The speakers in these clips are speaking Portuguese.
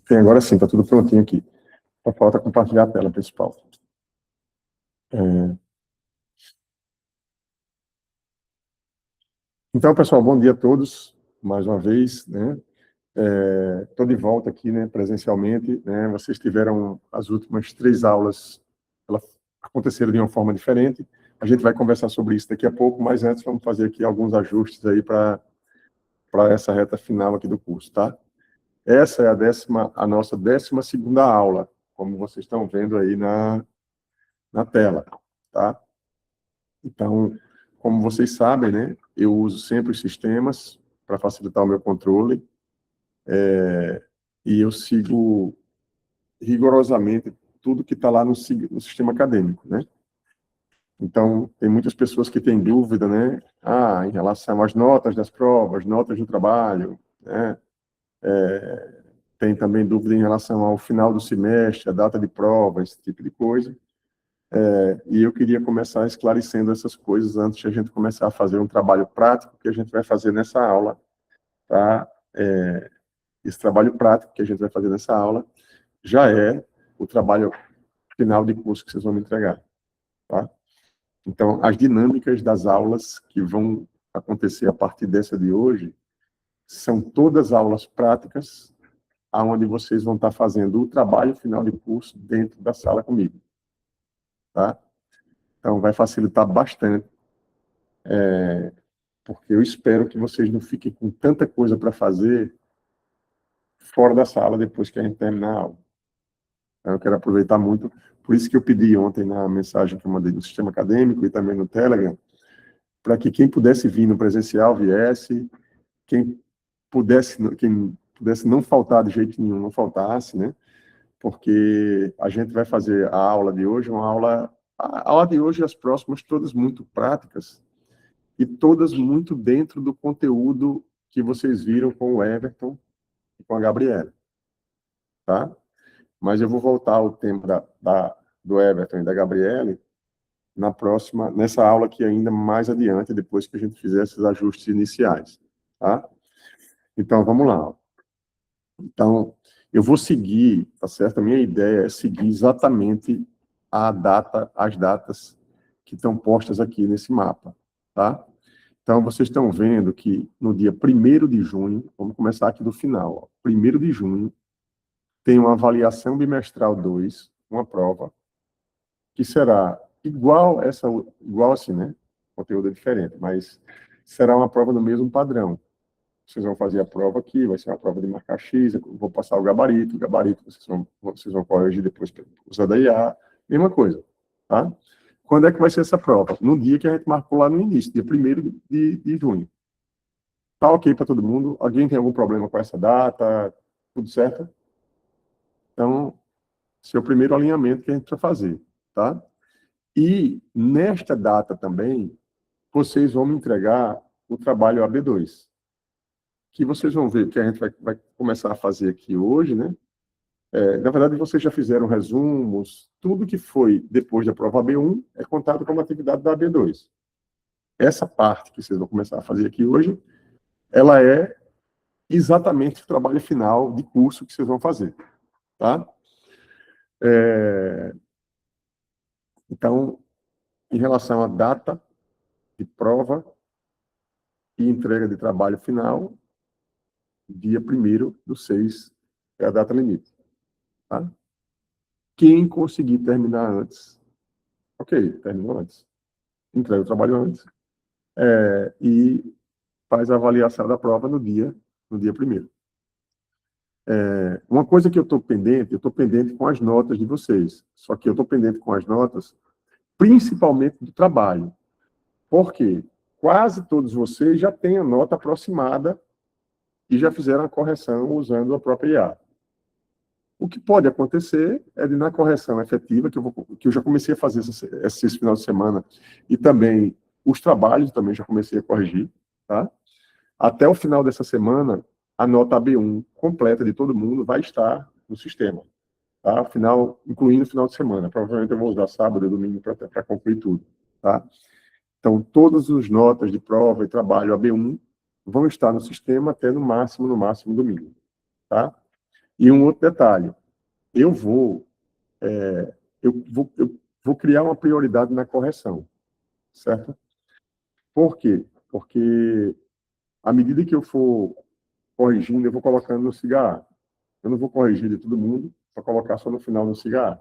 Tem, agora sim, está tudo prontinho aqui. Só falta compartilhar a tela principal. Então, pessoal, bom dia a todos, mais uma vez, né? Estou de volta aqui, né, presencialmente, né? Vocês tiveram as últimas 3 aulas, elas aconteceram de uma forma diferente. A gente vai conversar sobre isso daqui a pouco, mas antes vamos fazer aqui alguns ajustes aí para essa reta final aqui do curso, tá? Essa é a nossa 12ª aula, como vocês estão vendo aí na tela, tá? Então, como vocês sabem, né, eu uso sempre os sistemas para facilitar o meu controle, e eu sigo rigorosamente tudo que está lá no sistema acadêmico, né? Então, tem muitas pessoas que têm dúvida, né? Em relação às notas das provas, notas do trabalho, né? Tem também dúvida em relação ao final do semestre, a data de prova, esse tipo de coisa. E eu queria começar esclarecendo essas coisas antes de a gente começar a fazer um trabalho prático que a gente vai fazer nessa aula, tá? Esse trabalho prático que a gente vai fazer nessa aula já é o trabalho final de curso que vocês vão me entregar, tá? Então, as dinâmicas das aulas que vão acontecer a partir dessa de hoje são todas aulas práticas, aonde vocês vão estar fazendo o trabalho final de curso dentro da sala comigo, tá? Então, vai facilitar bastante, porque eu espero que vocês não fiquem com tanta coisa para fazer fora da sala depois que a gente terminar a aula. Então, eu quero aproveitar muito, por isso que eu pedi ontem na mensagem que eu mandei no sistema acadêmico e também no Telegram, para que quem pudesse vir no presencial viesse, quem pudesse não faltar de jeito nenhum, não faltasse, né? Porque a gente vai fazer a aula de hoje, a aula de hoje e as próximas, todas muito práticas, e todas muito dentro do conteúdo que vocês viram com o Everton e com a Gabriela, tá? Mas eu vou voltar ao tema do Everton e da Gabriele nessa aula aqui ainda mais adiante, depois que a gente fizer esses ajustes iniciais, tá? Então, vamos lá. Então, eu vou seguir, tá certo? A minha ideia é seguir exatamente as datas que estão postas aqui nesse mapa, tá? Então, vocês estão vendo que no dia 1º de junho, vamos começar aqui do final, ó, 1º de junho, tem uma avaliação bimestral 2, uma prova, que será igual assim, né? O conteúdo é diferente, mas será uma prova do mesmo padrão. Vocês vão fazer a prova aqui, vai ser uma prova de marcar X, eu vou passar o gabarito vocês vão corrigir depois usando a IA, mesma coisa, tá? Quando é que vai ser essa prova? No dia que a gente marcou lá no início, dia 1º de junho. Tá ok para todo mundo? Alguém tem algum problema com essa data? Tudo certo? Então, esse é o primeiro alinhamento que a gente precisa fazer, tá? E nesta data também, vocês vão me entregar o trabalho AB2, que vocês vão ver que a gente vai começar a fazer aqui hoje, né? Na verdade, vocês já fizeram resumos, tudo que foi depois da prova AB1 é contado como atividade da AB2. Essa parte que vocês vão começar a fazer aqui hoje, ela é exatamente o trabalho final de curso que vocês vão fazer, tá? Então, em relação à data de prova e entrega de trabalho final, dia 1º do 6 é a data limite, tá? Quem conseguir terminar antes, ok, terminou antes. Entrega o trabalho antes e faz a avaliação da prova no dia 1º. Uma coisa que eu estou pendente com as notas de vocês. Só que eu estou pendente com as notas, principalmente do trabalho. Por quê? Quase todos vocês já têm a nota aproximada e já fizeram a correção usando a própria IA. O que pode acontecer é de, na correção efetiva, que eu já comecei a fazer esse final de semana, e também os trabalhos também já comecei a corrigir, tá? Até o final dessa semana, a nota AB1 completa de todo mundo vai estar no sistema, tá? Final, incluindo o final de semana. Provavelmente eu vou usar sábado e domingo para concluir tudo, tá? Então, todas as notas de prova e trabalho AB1 vão estar no sistema até no máximo domingo, tá? E um outro detalhe, eu vou, eu vou criar uma prioridade na correção, certo? Por quê? Porque à medida que eu for corrigindo, eu vou colocando no cigarro. Eu não vou corrigir de todo mundo para colocar só no final no cigarro.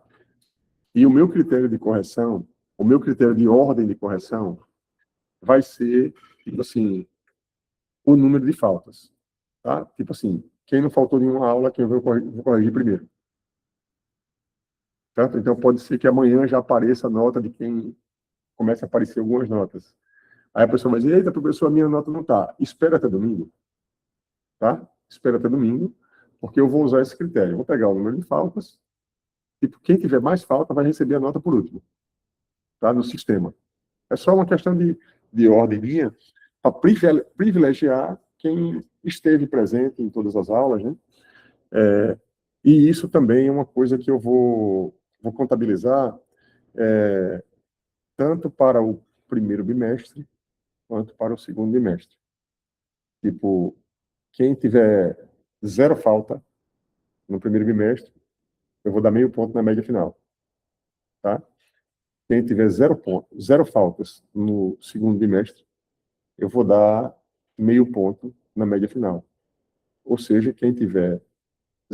E o meu critério de correção, o meu critério de ordem de correção, vai ser, tipo assim, o número de faltas. Tá? Tipo assim, quem não faltou nenhuma aula, quem eu vou corrigir primeiro. Certo? Então, pode ser que amanhã já apareça a nota de quem começa a aparecer algumas notas. Aí a pessoa vai dizer, eita, professor, a minha nota não está. Espera até domingo. Tá? Espera até domingo, porque eu vou usar esse critério. Eu vou pegar o número de faltas, e quem tiver mais falta vai receber a nota por último, tá? No sistema. É só uma questão de ordem minha, para privilegiar quem esteve presente em todas as aulas, né? E isso também é uma coisa que eu vou contabilizar tanto para o primeiro bimestre quanto para o segundo bimestre. Tipo, quem tiver 0 falta no primeiro bimestre, eu vou dar meio ponto na média final, tá? Quem tiver 0 faltas no segundo bimestre, eu vou dar meio ponto na média final. Ou seja, quem tiver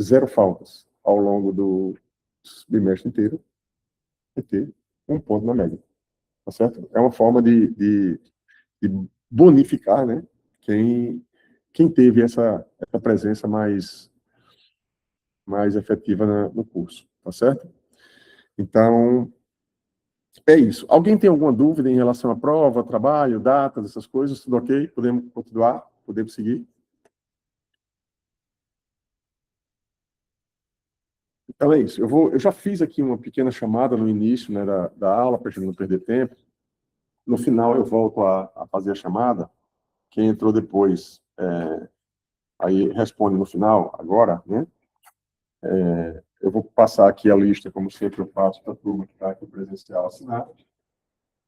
0 faltas ao longo do bimestre inteiro, vai ter 1 ponto na média. Tá certo? É uma forma de bonificar, né? Quem teve essa presença mais efetiva no curso. Tá certo? Então, é isso. Alguém tem alguma dúvida em relação à prova, trabalho, datas, essas coisas? Tudo ok? Podemos continuar? Podemos seguir? Então é isso. Eu já fiz aqui uma pequena chamada no início, né, da aula, para a gente não perder tempo. No final eu volto a fazer a chamada. Quem entrou depois, aí responde no final, agora, né? Eu vou passar aqui a lista, como sempre eu faço, para a turma que está aqui presencial assinar.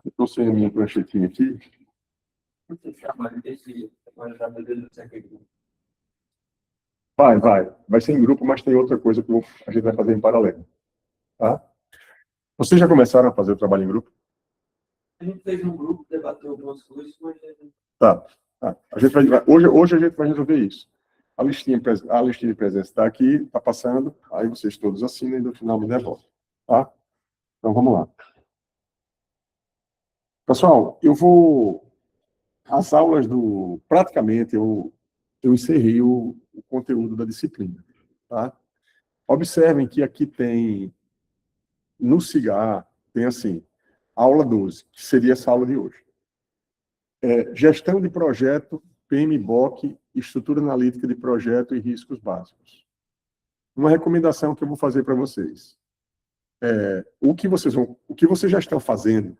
Estou sem a minha pranchetinha aqui. Vai ser em grupo, mas tem outra coisa que a gente vai fazer em paralelo. Tá? Vocês já começaram a fazer o trabalho em grupo? A gente fez um grupo, debateu algumas coisas, mas... Tá. Hoje a gente vai resolver isso. A listinha de presença está aqui, está passando, aí vocês todos assinam e no final me devolvem. Tá? Então vamos lá. Pessoal, as aulas praticamente, eu encerrei o conteúdo da disciplina. Tá? Observem que aqui no CIGAR, tem assim, aula 12, que seria essa aula de hoje. Gestão de projeto, PMBOK, estrutura analítica de projeto e riscos básicos. Uma recomendação que eu vou fazer para vocês. O que vocês já estão fazendo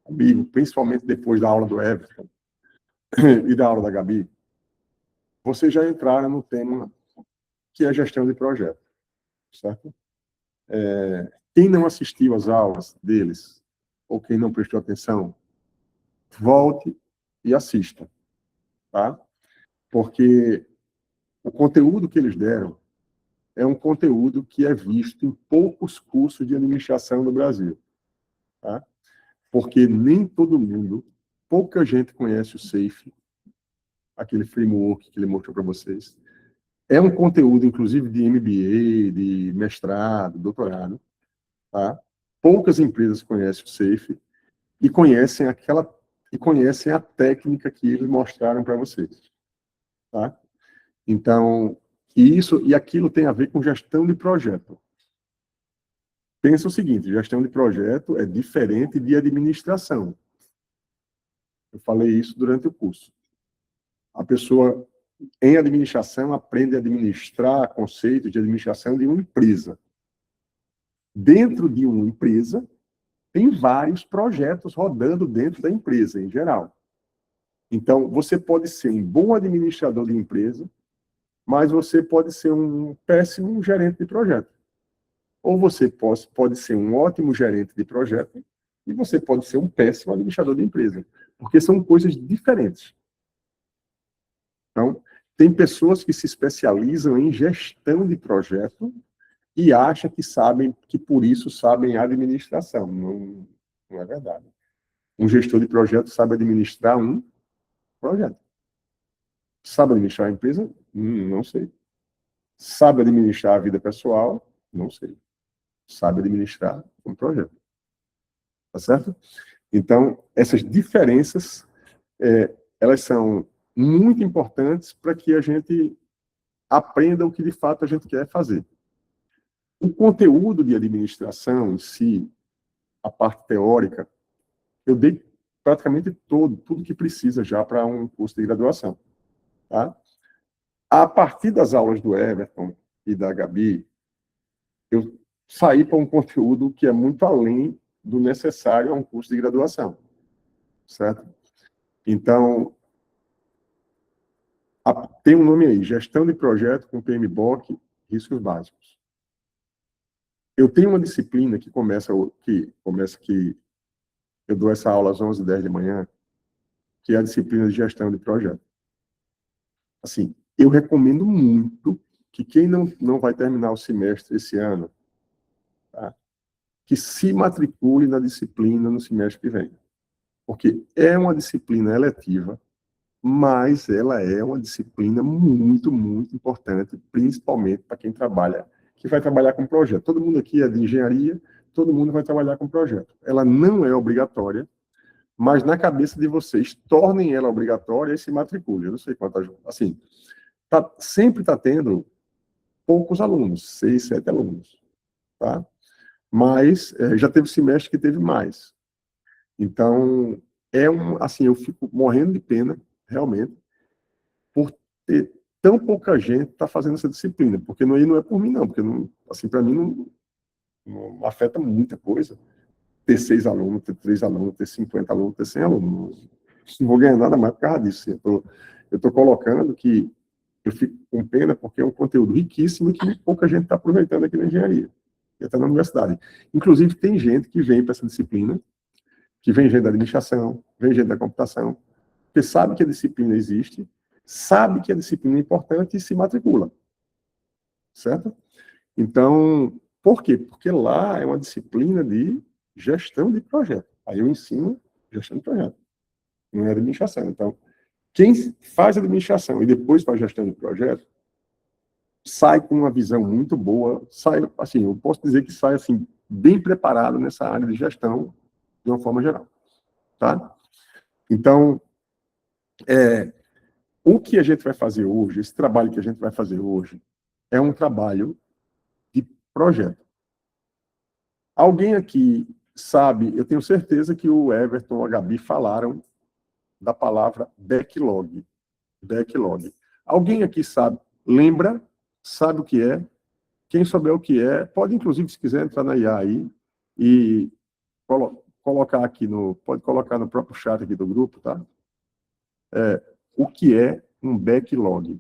comigo, principalmente depois da aula do Everton e da aula da Gabi, vocês já entraram no tema que é gestão de projeto, certo? Quem não assistiu às aulas deles, ou quem não prestou atenção, volte e assista, tá? Porque o conteúdo que eles deram é um conteúdo que é visto em poucos cursos de administração no Brasil, tá? Porque nem todo mundo, pouca gente conhece o SAFe, aquele framework que ele mostrou para vocês. É um conteúdo, inclusive, de MBA, de mestrado, doutorado, tá? Poucas empresas conhecem o SAFe e conhecem a técnica que eles mostraram para vocês, tá? Então, isso e aquilo tem a ver com gestão de projeto. Pensa o seguinte, gestão de projeto é diferente de administração. Eu falei isso durante o curso. A pessoa, em administração, aprende a administrar conceitos de administração de uma empresa. Dentro de uma empresa, tem vários projetos rodando dentro da empresa, em geral. Então, você pode ser um bom administrador de empresa, mas você pode ser um péssimo gerente de projeto. Ou você pode ser um ótimo gerente de projeto e você pode ser um péssimo administrador de empresa, porque são coisas diferentes. Então, tem pessoas que se especializam em gestão de projeto e acham que sabem, que por isso sabem administração. Não, não é verdade. Um gestor de projeto sabe administrar um projeto. Sabe administrar a empresa? Não sei. Sabe administrar a vida pessoal? Não sei. Sabe administrar um projeto. Tá certo? Então, essas diferenças, elas são muito importantes para que a gente aprenda o que de fato a gente quer fazer. O conteúdo de administração em si, a parte teórica, eu dei praticamente tudo que precisa já para um curso de graduação. Tá? A partir das aulas do Everton e da Gabi, eu saí para um conteúdo que é muito além do necessário a um curso de graduação. Certo? Então, tem um nome aí, Gestão de Projeto com PMBOK, Riscos Básicos. Eu tenho uma disciplina que começa que eu dou essa aula às 11h10 da manhã, que é a disciplina de Gestão de Projeto. Assim, eu recomendo muito que quem não vai terminar o semestre esse ano, tá, que se matricule na disciplina no semestre que vem. Porque é uma disciplina eletiva, mas ela é uma disciplina muito, muito importante, principalmente para quem que vai trabalhar com projeto. Todo mundo aqui é de engenharia, todo mundo vai trabalhar com projeto. Ela não é obrigatória, mas na cabeça de vocês, tornem ela obrigatória e se matriculem. Eu não sei quantas, assim, sempre está tendo poucos alunos, 6, 7 alunos, tá? Mas já teve semestre que teve mais. Então, assim, eu fico morrendo de pena, realmente, por ter tão pouca gente tá fazendo essa disciplina, porque não é por mim, não, porque, não, assim, para mim não afeta muita coisa. Ter 6 alunos, ter 3 alunos, ter 50 alunos, ter 100 alunos. Não vou ganhar nada mais por causa disso. Eu tô colocando que eu fico com pena porque é um conteúdo riquíssimo e que pouca gente está aproveitando aqui na engenharia, e até na universidade. Inclusive, tem gente que vem para essa disciplina, que vem gente da administração, vem gente da computação, que sabe que a disciplina existe, sabe que a disciplina é importante e se matricula. Certo? Então, por quê? Porque lá é uma disciplina de gestão de projeto. Aí eu ensino gestão de projeto, não é administração. Então, quem faz administração e depois faz gestão de projeto, sai com uma visão muito boa, sai, assim, eu posso dizer que sai, assim, bem preparado nessa área de gestão, de uma forma geral. Tá? Então, o que a gente vai fazer hoje, esse trabalho que a gente vai fazer hoje, é um trabalho de projeto. Alguém aqui sabe, eu tenho certeza que o Everton ou a Gabi falaram da palavra backlog. Backlog. Alguém aqui sabe, sabe o que é? Quem souber o que é, pode, inclusive, se quiser, entrar na IA aí e colocar aqui pode colocar no próprio chat aqui do grupo, tá? O que é um backlog?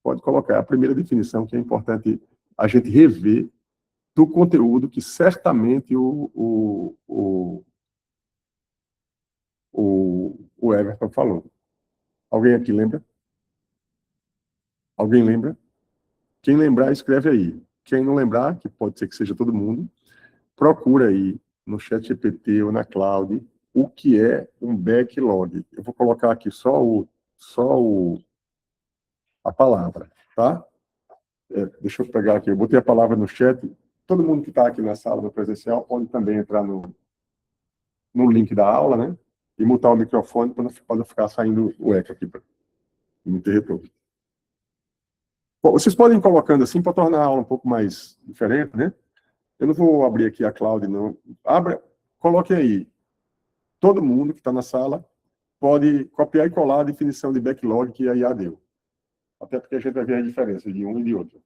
Pode colocar a primeira definição, que é importante a gente rever do conteúdo que certamente o Everton falou. Alguém aqui lembra? Alguém lembra? Quem lembrar, escreve aí. Quem não lembrar, que pode ser que seja todo mundo, procura aí no ChatGPT ou na Cloud o que é um backlog. Eu vou colocar aqui só a palavra, tá? Deixa eu pegar aqui. Eu botei a palavra no chat. Todo mundo que está aqui na sala do presencial pode também entrar no link da aula, né? E mutar o microfone para não ficar saindo o eco aqui, para não ter retorno. Bom, vocês podem ir colocando assim para tornar a aula um pouco mais diferente, né? Eu não vou abrir aqui a Cloud, não. Coloquem aí. Todo mundo que está na sala pode copiar e colar a definição de backlog que a IA deu. Até porque a gente vai ver a diferença de um e de outro.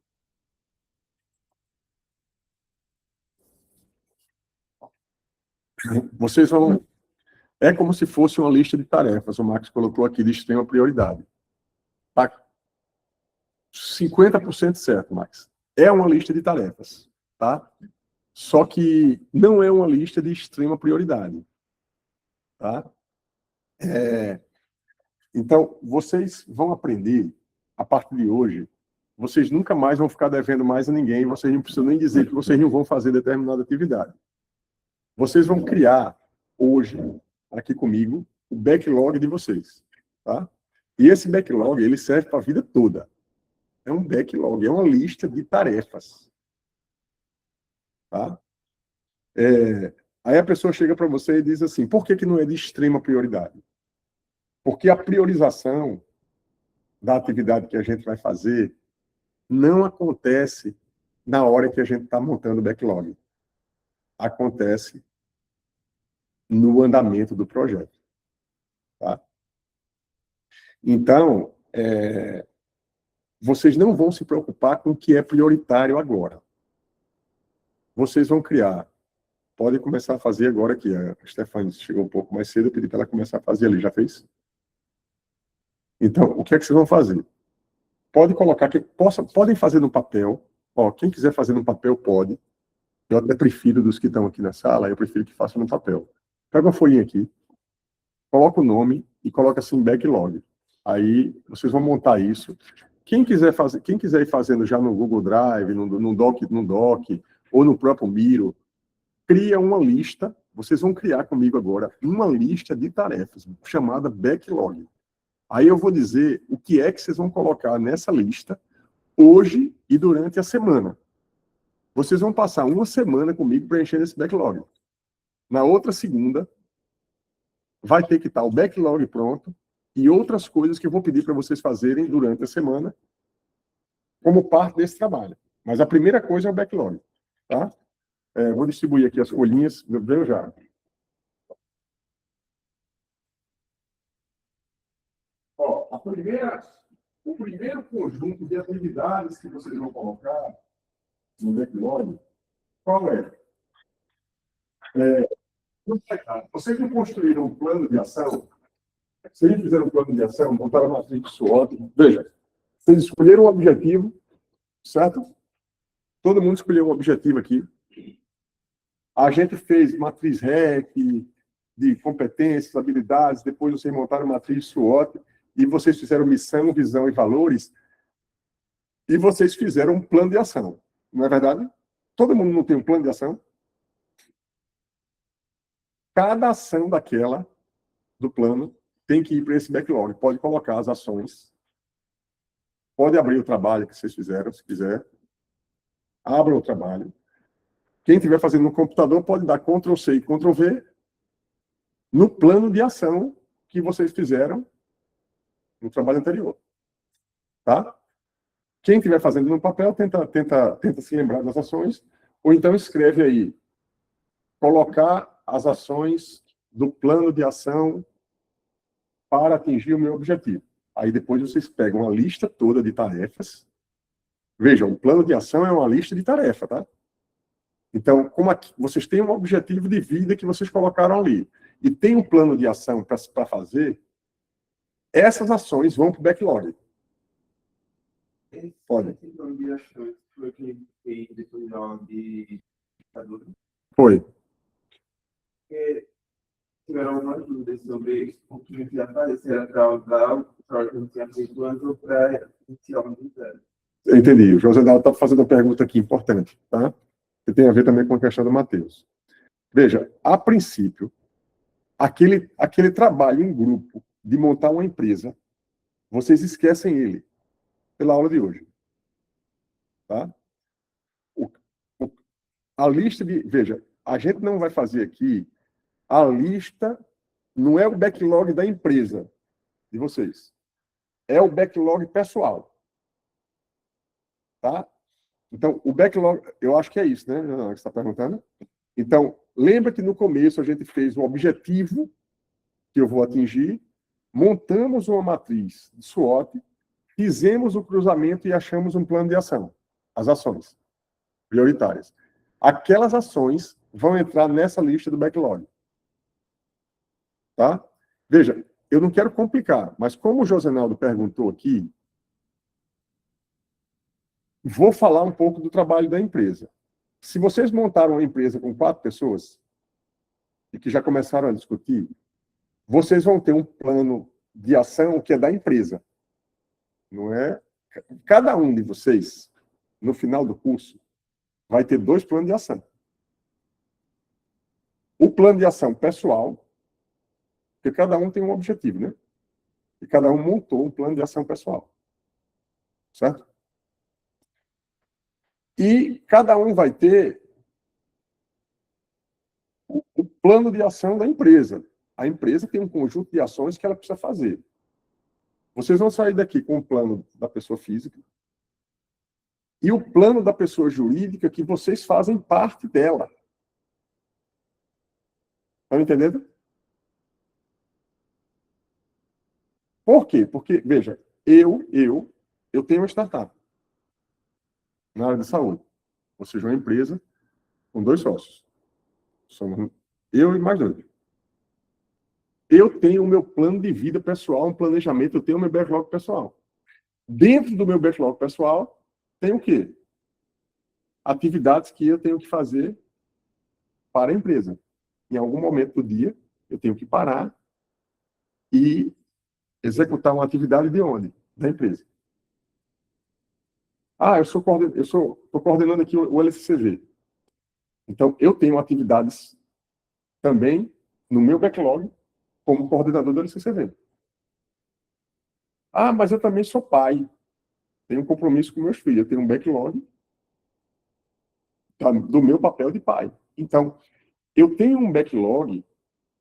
Vocês vão... É como se fosse uma lista de tarefas. O Max colocou aqui de extrema prioridade. Tá 50% certo, Max. É uma lista de tarefas, tá? Só que não é uma lista de extrema prioridade. Tá? Então, vocês vão aprender, a partir de hoje, vocês nunca mais vão ficar devendo mais a ninguém, vocês não precisam nem dizer que vocês não vão fazer determinada atividade. Vocês vão criar, hoje, aqui comigo, o backlog de vocês. Tá? E esse backlog, ele serve para a vida toda. É um backlog, é uma lista de tarefas. Tá? Aí a pessoa chega para você e diz assim, por que não é de extrema prioridade? Porque a priorização da atividade que a gente vai fazer não acontece na hora que a gente está montando o backlog. Acontece no andamento do projeto. Tá? Então, vocês não vão se preocupar com o que é prioritário agora. Vocês vão criar. Pode começar a fazer agora aqui. A Stefania chegou um pouco mais cedo, eu pedi para ela começar a fazer ali. Já fez? Então, o que é que vocês vão fazer? Pode colocar, podem fazer no papel. Ó, quem quiser fazer no papel, pode. Eu até prefiro dos que estão aqui na sala, eu prefiro que façam no papel. Pega uma folhinha aqui, coloca o nome e coloca assim, backlog. Aí, vocês vão montar isso. Quem quiser ir fazendo já no Google Drive, no Doc, ou no próprio Miro, cria uma lista, vocês vão criar comigo agora, uma lista de tarefas, chamada backlog. Aí eu vou dizer o que é que vocês vão colocar nessa lista, hoje e durante a semana. Vocês vão passar uma semana comigo preenchendo esse backlog. Na outra segunda, vai ter que estar o backlog pronto e outras coisas que eu vou pedir para vocês fazerem durante a semana, como parte desse trabalho. Mas a primeira coisa é o backlog. Tá? Vou distribuir aqui as folhinhas, veio já. Ó, o primeiro conjunto de atividades que vocês vão colocar no backlog, qual é? Vocês não construíram um plano de ação? Vocês fizeram um plano de ação, montaram uma matriz SWOT. Veja, vocês escolheram um objetivo, certo? Todo mundo escolheu um objetivo aqui. A gente fez matriz REC, de competências, habilidades, depois vocês montaram matriz SWOT, e vocês fizeram missão, visão e valores, e vocês fizeram um plano de ação. Não é verdade? Todo mundo não tem um plano de ação? Cada ação do plano, tem que ir para esse backlog. Pode colocar as ações. Pode abrir o trabalho que vocês fizeram, se quiser. Abra o trabalho. Quem estiver fazendo no computador pode dar Ctrl+C e Ctrl+V no plano de ação que vocês fizeram no trabalho anterior. Tá? Quem estiver fazendo no papel, tenta se lembrar das ações, ou então escreve aí, colocar as ações do plano de ação para atingir o meu objetivo. Aí depois vocês pegam a lista toda de tarefas. Vejam, o plano de ação é uma lista de tarefas, tá? Então, como aqui, vocês têm um objetivo de vida que vocês colocaram ali, e tem um plano de ação para fazer, essas ações vão para o backlog. Pode. Esse plano de ações foi aquele que fez depois de ditadura? Foi. Tiveram algumas dúvidas sobre o que ia aparecer atrás o que não tinha feito antes para iniciar o ministério. Eu entendi. O José Dal está fazendo uma pergunta aqui importante, tá? Que tem a ver também com a questão do Matheus. Veja, a princípio, aquele trabalho em grupo de montar uma empresa, vocês esquecem ele pela aula de hoje. Tá? A lista de... Veja, a gente não vai fazer aqui a lista, não é o backlog da empresa de vocês. É o backlog pessoal. Tá? Então, o backlog, eu acho que é isso, né? Não, você está perguntando? Então, lembra que no começo a gente fez um objetivo que eu vou atingir, montamos uma matriz de SWOT, fizemos o cruzamento e achamos um plano de ação. As ações prioritárias. Aquelas ações vão entrar nessa lista do backlog. Tá? Veja, eu não quero complicar, mas como o Josenaldo perguntou aqui, vou falar um pouco do trabalho da empresa. Se vocês montaram uma empresa com 4 pessoas e que já começaram a discutir, vocês vão ter um plano de ação que é da empresa. Não é? Cada um de vocês, no final do curso, vai ter 2 planos de ação. O plano de ação pessoal, porque cada um tem um objetivo, né? E cada um montou um plano de ação pessoal. Certo? E cada um vai ter o plano de ação da empresa. A empresa tem um conjunto de ações que ela precisa fazer. Vocês vão sair daqui com o plano da pessoa física e o plano da pessoa jurídica que vocês fazem parte dela. Estão entendendo? Por quê? Porque, veja, eu tenho uma startup na área de saúde. Ou seja, uma empresa com 2 sócios. Somos eu e mais 2. Eu tenho o meu plano de vida pessoal, um planejamento, eu tenho o meu backlog pessoal. Dentro do meu backlog pessoal, tem o quê? Atividades que eu tenho que fazer para a empresa. Em algum momento do dia, eu tenho que parar e executar uma atividade de onde? Da empresa. Ah, eu estou coordenando aqui o LCCV. Então, eu tenho atividades também no meu backlog como coordenador do LCCV. Ah, mas eu também sou pai. Tenho um compromisso com meus filhos. Eu tenho um backlog do meu papel de pai. Então, eu tenho um backlog.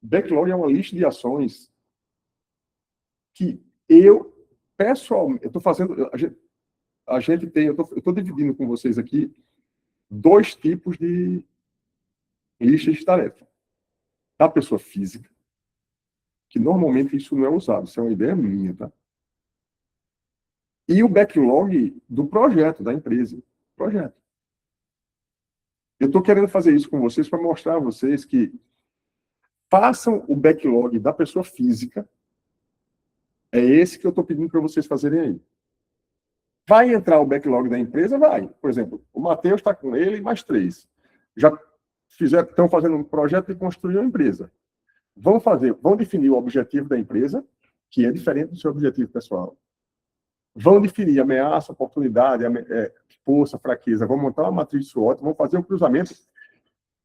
Backlog é uma lista de ações que eu, pessoalmente, eu estou fazendo. A gente tem, eu estou dividindo com vocês aqui 2 tipos de listas de tarefa. Da pessoa física, que normalmente isso não é usado, isso é uma ideia minha, tá? E o backlog do projeto, da empresa. Projeto. Eu estou querendo fazer isso com vocês para mostrar a vocês que façam o backlog da pessoa física. É esse que eu estou pedindo para vocês fazerem aí. Vai entrar o backlog da empresa? Vai. Por exemplo, o Matheus está com ele e mais 3. Já estão fazendo um projeto de construir uma empresa. Vão definir o objetivo da empresa, que é diferente do seu objetivo pessoal. Vão definir ameaça, oportunidade, força, fraqueza. Vão montar uma matriz SWOT, vão fazer um cruzamento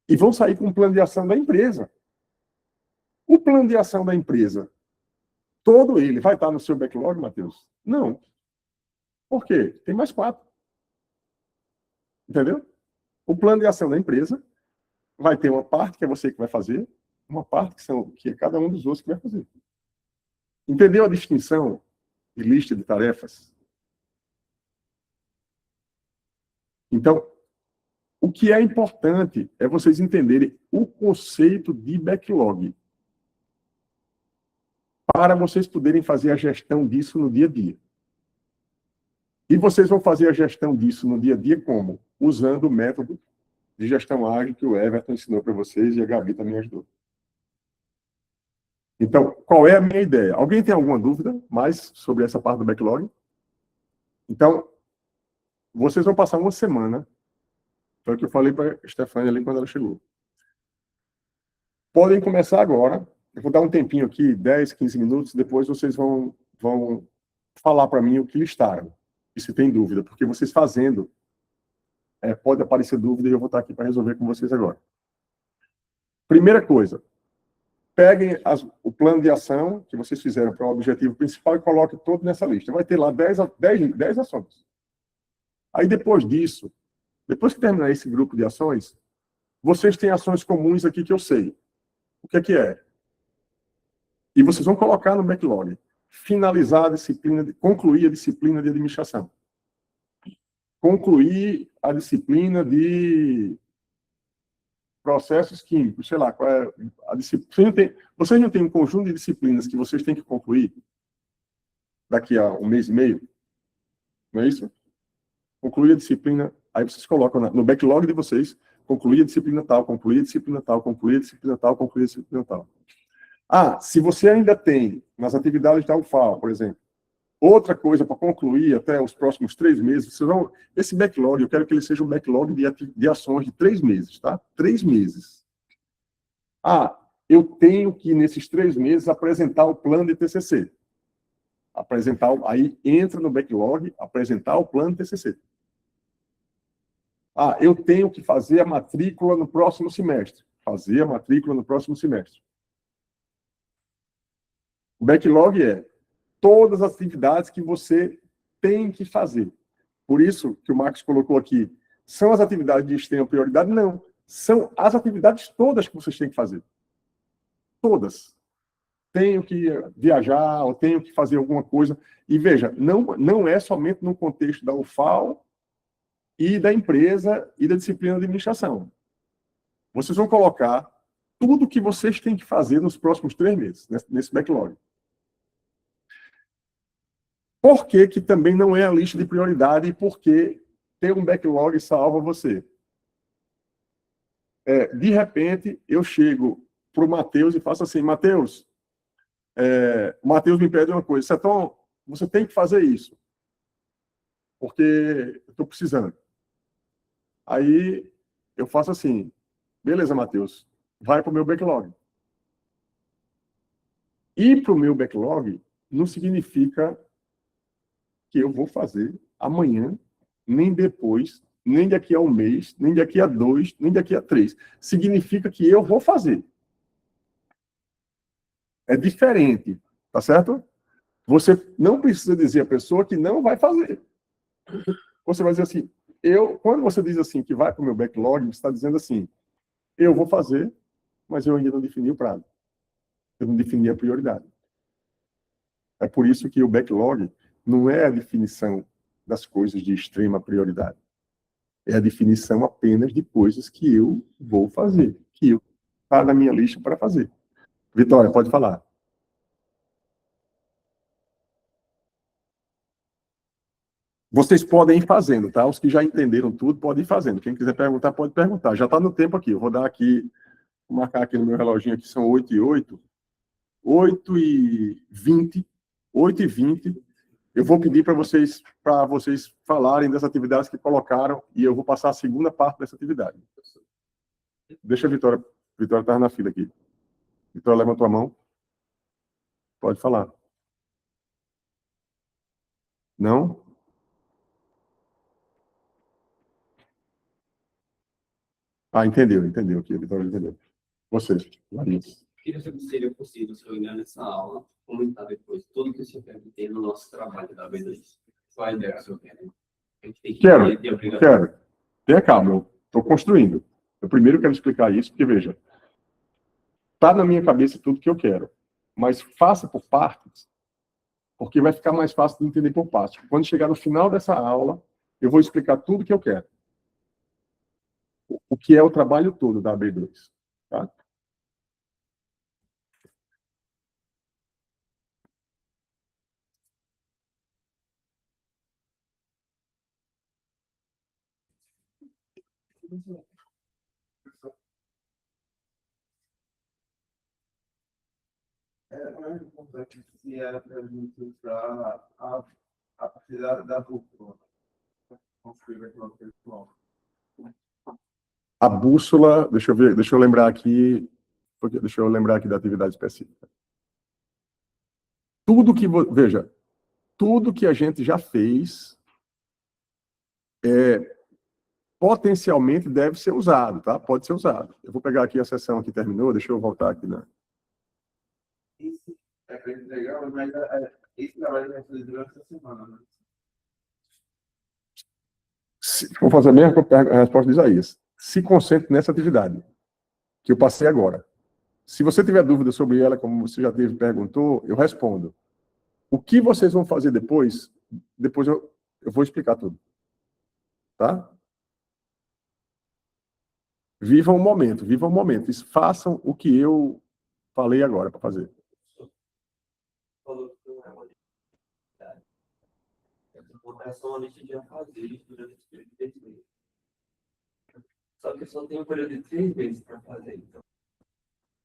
e vão sair com um plano de ação da empresa. O plano de ação da empresa, todo ele vai estar no seu backlog, Matheus? Não. Por quê? Tem mais 4. Entendeu? O plano de ação da empresa vai ter uma parte que é você que vai fazer, uma parte que é cada um dos outros que vai fazer. Entendeu a distinção de lista de tarefas? Então, o que é importante é vocês entenderem o conceito de backlog para vocês poderem fazer a gestão disso no dia a dia. E vocês vão fazer a gestão disso no dia a dia como? Usando o método de gestão ágil que o Everton ensinou para vocês e a Gabi também ajudou. Então, qual é a minha ideia? Alguém tem alguma dúvida mais sobre essa parte do backlog? Então, vocês vão passar uma semana, foi o que eu falei para a Stefania ali quando ela chegou. Podem começar agora, eu vou dar um tempinho aqui, 10, 15 minutos, depois vocês vão falar para mim o que listaram, e se tem dúvida, porque vocês fazendo, pode aparecer dúvida e eu vou estar aqui para resolver com vocês agora. Primeira coisa, peguem o plano de ação que vocês fizeram para o objetivo principal e coloquem todo nessa lista. Vai ter lá 10 ações. Aí, depois disso, depois que terminar esse grupo de ações, vocês têm ações comuns aqui que eu sei. O que é? E vocês vão colocar no backlog. Finalizar a disciplina, concluir a disciplina de administração. Concluir a disciplina de processos químicos, sei lá, qual é a disciplina. Vocês não têm um conjunto de disciplinas que vocês têm que concluir daqui a 1 mês e meio? Não é isso? Concluir a disciplina, aí vocês colocam no backlog de vocês, concluir a disciplina tal, concluir a disciplina tal, concluir a disciplina tal, concluir a disciplina tal. Ah, se você ainda tem, nas atividades da UFAL, por exemplo, Outra coisa, para concluir, até os próximos 3 meses, esse backlog, eu quero que ele seja um backlog de ações de 3 meses, tá? 3 meses. Eu tenho que, nesses 3 meses, apresentar o plano de TCC. Aí entra no backlog, apresentar o plano de TCC. Eu tenho que fazer a matrícula no próximo semestre. Fazer a matrícula no próximo semestre. O backlog é todas as atividades que você tem que fazer. Por isso que o Marcos colocou aqui, são as atividades de extrema prioridade? Não. São as atividades todas que vocês têm que fazer. Todas. Tenho que viajar, ou tenho que fazer alguma coisa. E veja, não é somente no contexto da UFAL e da empresa e da disciplina de administração. Vocês vão colocar tudo que vocês têm que fazer nos próximos 3 meses, nesse backlog. Por que que também não é a lista de prioridade e por que ter um backlog salva você? De repente, eu chego para o Matheus e faço assim, Matheus, o Matheus me pede uma coisa, Setão, você tem que fazer isso, porque eu estou precisando. Aí eu faço assim, beleza, Matheus, vai para o meu backlog. Ir para o meu backlog não significa que eu vou fazer amanhã, nem depois, nem daqui a 1 mês, nem daqui a 2, nem daqui a 3. Significa que eu vou fazer. É diferente, tá certo? Você não precisa dizer à pessoa que não vai fazer. Você vai dizer assim, quando você diz assim que vai para o meu backlog, você está dizendo assim, eu vou fazer, mas eu ainda não defini o prazo. Eu não defini a prioridade. É por isso que o backlog não é a definição das coisas de extrema prioridade. É a definição apenas de coisas que eu vou fazer, que está na minha lista para fazer. Vitória, pode falar. Vocês podem ir fazendo, tá? Os que já entenderam tudo, podem ir fazendo. Quem quiser perguntar, pode perguntar. Já está no tempo aqui. Eu vou dar aqui, vou marcar aqui no meu reloginho, aqui são 8h08. 8h20. 8h20. Eu vou pedir para vocês falarem das atividades que colocaram e eu vou passar a segunda parte dessa atividade. Deixa a Vitória. Vitória está na fila aqui. Vitória, levanta a mão. Pode falar. Não? Entendeu aqui. A Vitória entendeu. Vocês, Larissa. Queria saber se seria possível, se eu olhar nessa aula, comentar depois tudo que o senhor tem no nosso trabalho da B2. Qual a ideia que o senhor quer? Quero. Tenha calma, eu estou construindo. Eu primeiro quero explicar isso, porque, veja, está na minha cabeça tudo que eu quero, mas faça por partes, porque vai ficar mais fácil de entender por partes. Quando chegar no final dessa aula, eu vou explicar tudo que eu quero. O que é o trabalho todo da B2. Tá? Mais importante se era para a gente usar a partir da bússola. Construir aquela pessoal. A bússola, deixa eu lembrar aqui da atividade específica. Veja, tudo que a gente já fez potencialmente deve ser usado, tá? Pode ser usado. Eu vou pegar aqui a sessão que terminou, deixa eu voltar aqui, né? Isso é para entregar, mas esse trabalho vai fazer durante a semana, né? Vou fazer a mesma resposta de Isaías. Se concentre nessa atividade que eu passei agora. Se você tiver dúvida sobre ela, como você já perguntou, eu respondo. O que vocês vão fazer depois eu vou explicar tudo. Tá? Vivam o momento. Façam o que eu falei agora para fazer. É só uma lista de afazeres durante os 3 meses. Só que eu só tenho um período de 3 meses para fazer, então.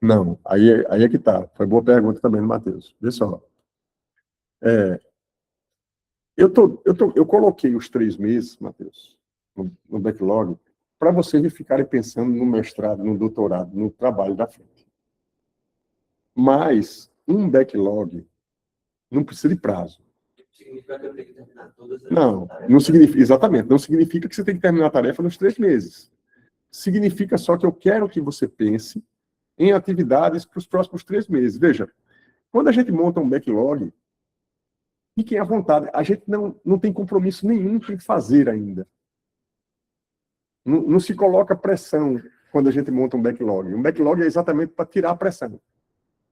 Não, aí é que tá. Foi boa pergunta também do Matheus. Vê só. Eu coloquei os 3 meses, Matheus, no backlog, para vocês ficarem pensando no mestrado, no doutorado, no trabalho da frente. Mas um backlog não precisa de prazo. Significa que eu tenho que terminar todas as Não, tarefas. não significa, exatamente, não significa que você tem que terminar a tarefa nos 3 meses. Significa só que eu quero que você pense em atividades para os próximos 3 meses. Veja, quando a gente monta um backlog, fiquem à vontade, a gente não tem compromisso nenhum em fazer ainda. Não se coloca pressão quando a gente monta um backlog. Um backlog é exatamente para tirar a pressão.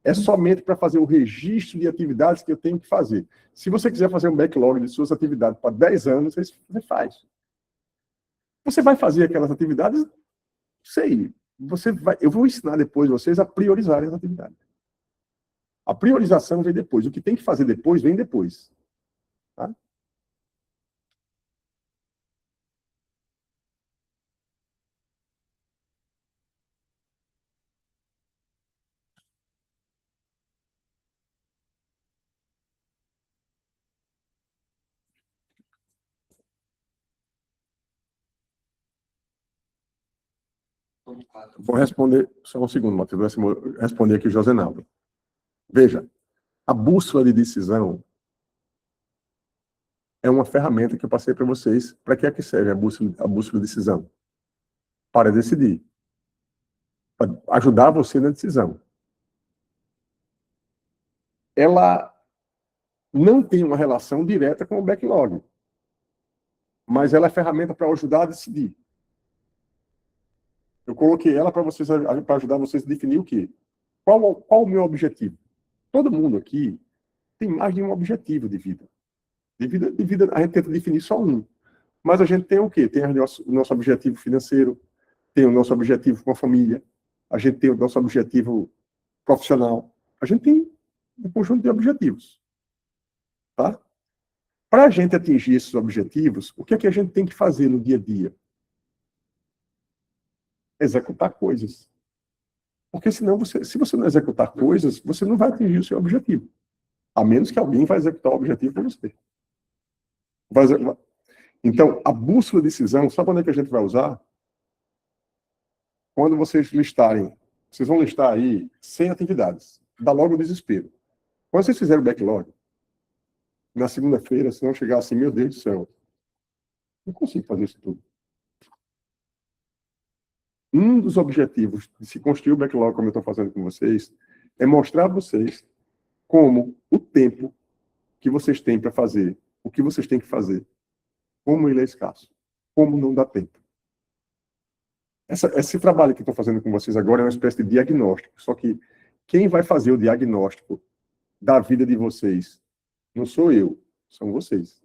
É somente para fazer o registro de atividades que eu tenho que fazer. Se você quiser fazer um backlog de suas atividades para 10 anos, você faz. Você vai fazer aquelas atividades? Sei. Eu vou ensinar depois vocês a priorizarem as atividades. A priorização vem depois. O que tem que fazer depois, vem depois. Tá? São 4. Vou responder, só um segundo, Matheus, vou responder aqui o Josenaldo. Veja, a bússola de decisão é uma ferramenta que eu passei para vocês. Para que é que serve a bússola de decisão? Para decidir. Para ajudar você na decisão. Ela não tem uma relação direta com o backlog, mas ela é ferramenta para ajudar a decidir. Eu coloquei ela para ajudar vocês a definir o quê? Qual o meu objetivo? Todo mundo aqui tem mais de um objetivo de vida. De vida, a gente tenta definir só um. Mas a gente tem o quê? Tem o nosso objetivo financeiro, tem o nosso objetivo com a família, a gente tem o nosso objetivo profissional. A gente tem um conjunto de objetivos. Tá? Para a gente atingir esses objetivos, o que é que a gente tem que fazer no dia a dia? Executar coisas. Porque senão, se você não executar coisas, você não vai atingir o seu objetivo. A menos que alguém vai executar o objetivo para você. Então, a bússola de decisão, sabe quando é que a gente vai usar? Quando vocês listarem, vocês vão listar aí 100 atividades. Dá logo o desespero. Quando vocês fizerem o backlog, na segunda-feira, vocês vão chegar assim, meu Deus do céu, não consigo fazer isso tudo. Um dos objetivos de se construir o backlog, como eu estou fazendo com vocês, é mostrar a vocês como o tempo que vocês têm para fazer, o que vocês têm que fazer, como ele é escasso, como não dá tempo. Esse trabalho que eu estou fazendo com vocês agora é uma espécie de diagnóstico, só que quem vai fazer o diagnóstico da vida de vocês não sou eu, são vocês.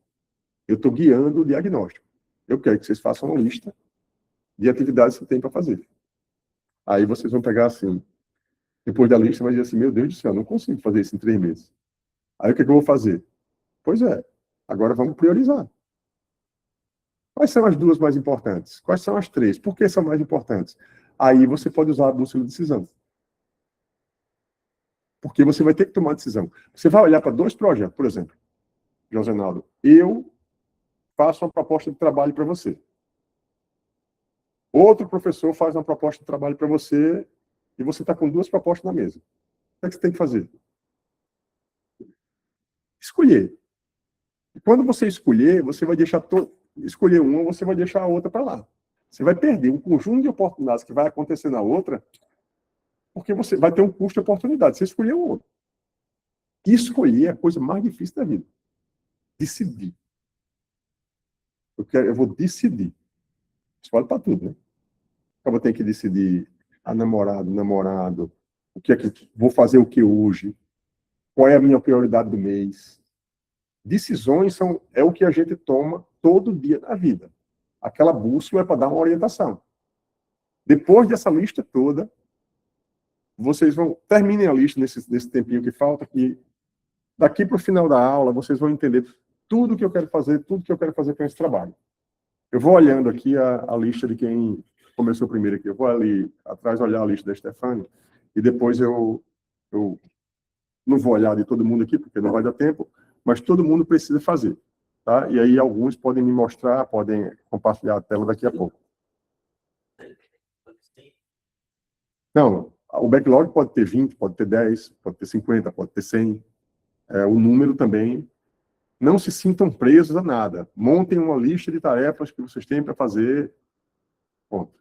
Eu estou guiando o diagnóstico. Eu quero que vocês façam uma lista de atividades que tem para fazer. Aí vocês vão pegar assim, depois da lista, vai dizer assim, meu Deus do céu, não consigo fazer isso em 3 meses. Aí o que é que eu vou fazer? Pois é, agora vamos priorizar. Quais são as 2 mais importantes? Quais são as 3? Por que são mais importantes? Aí você pode usar a bússola de decisão. Porque você vai ter que tomar decisão. Você vai olhar para 2 projetos, por exemplo. Josenaldo, eu faço uma proposta de trabalho para você. Outro professor faz uma proposta de trabalho para você e você está com 2 propostas na mesa. O que é que você tem que fazer? Escolher. E quando você escolher, você vai deixar escolher uma, você vai deixar a outra para lá. Você vai perder um conjunto de oportunidades que vai acontecer na outra, porque você vai ter um custo de oportunidade. Você escolheu uma. Escolher é a coisa mais difícil da vida. Decidir. Eu vou decidir. Isso vale para tudo, né? Eu tenho que decidir a namorado, o que é que vou fazer o que hoje, qual é a minha prioridade do mês. Decisões é o que a gente toma todo dia na vida. Aquela bússola é para dar uma orientação. Depois dessa lista toda, vocês terminem a lista nesse tempinho que falta, que daqui para o final da aula, vocês vão entender tudo que eu quero fazer, tudo que eu quero fazer com esse trabalho. Eu vou olhando aqui a lista de quem começou primeiro aqui. Eu vou ali atrás olhar a lista da Stefânia e depois eu não vou olhar de todo mundo aqui, porque não vai dar tempo, mas todo mundo precisa fazer. tá? E aí alguns podem me mostrar, podem compartilhar a tela daqui a pouco. Não, o backlog pode ter 20, pode ter 10, pode ter 50, pode ter 100. O número também. Não se sintam presos a nada. Montem uma lista de tarefas que vocês têm para fazer. Ponto.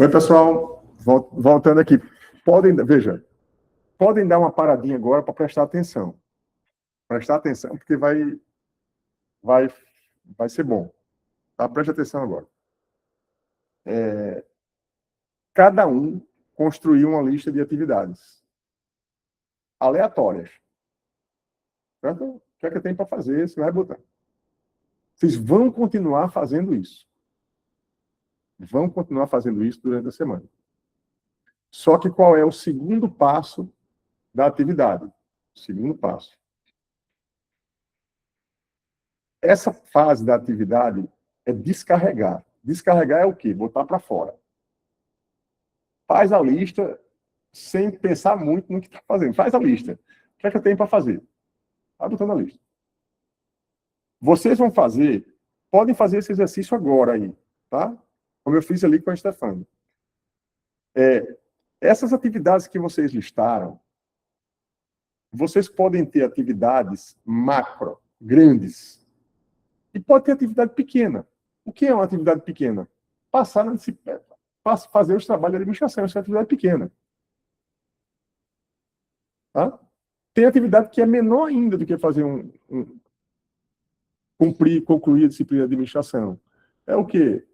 Oi, pessoal. Voltando aqui. Veja, podem dar uma paradinha agora para prestar atenção. Prestar atenção, porque vai ser bom. Tá? Preste atenção agora. Cada um construiu uma lista de atividades aleatórias. Certo? O que é que tem para fazer? Você vai botar. Vocês vão continuar fazendo isso. Vão continuar fazendo isso durante a semana. Só que qual é o segundo passo da atividade? O segundo passo. Essa fase da atividade é descarregar. Descarregar é o quê? Botar para fora. Faz a lista sem pensar muito no que está fazendo. Faz a lista. O que é que eu tenho para fazer? Vai botando a lista. Vocês vão fazer, podem fazer esse exercício agora aí, tá? Como eu fiz ali com a Stefania. Essas atividades que vocês listaram, vocês podem ter atividades macro, grandes, e pode ter atividade pequena. O que é uma atividade pequena? Passar na disciplina, fazer os trabalhos de administração, isso é uma atividade pequena. Tá? Tem atividade que é menor ainda do que fazer concluir a disciplina de administração. É o quê?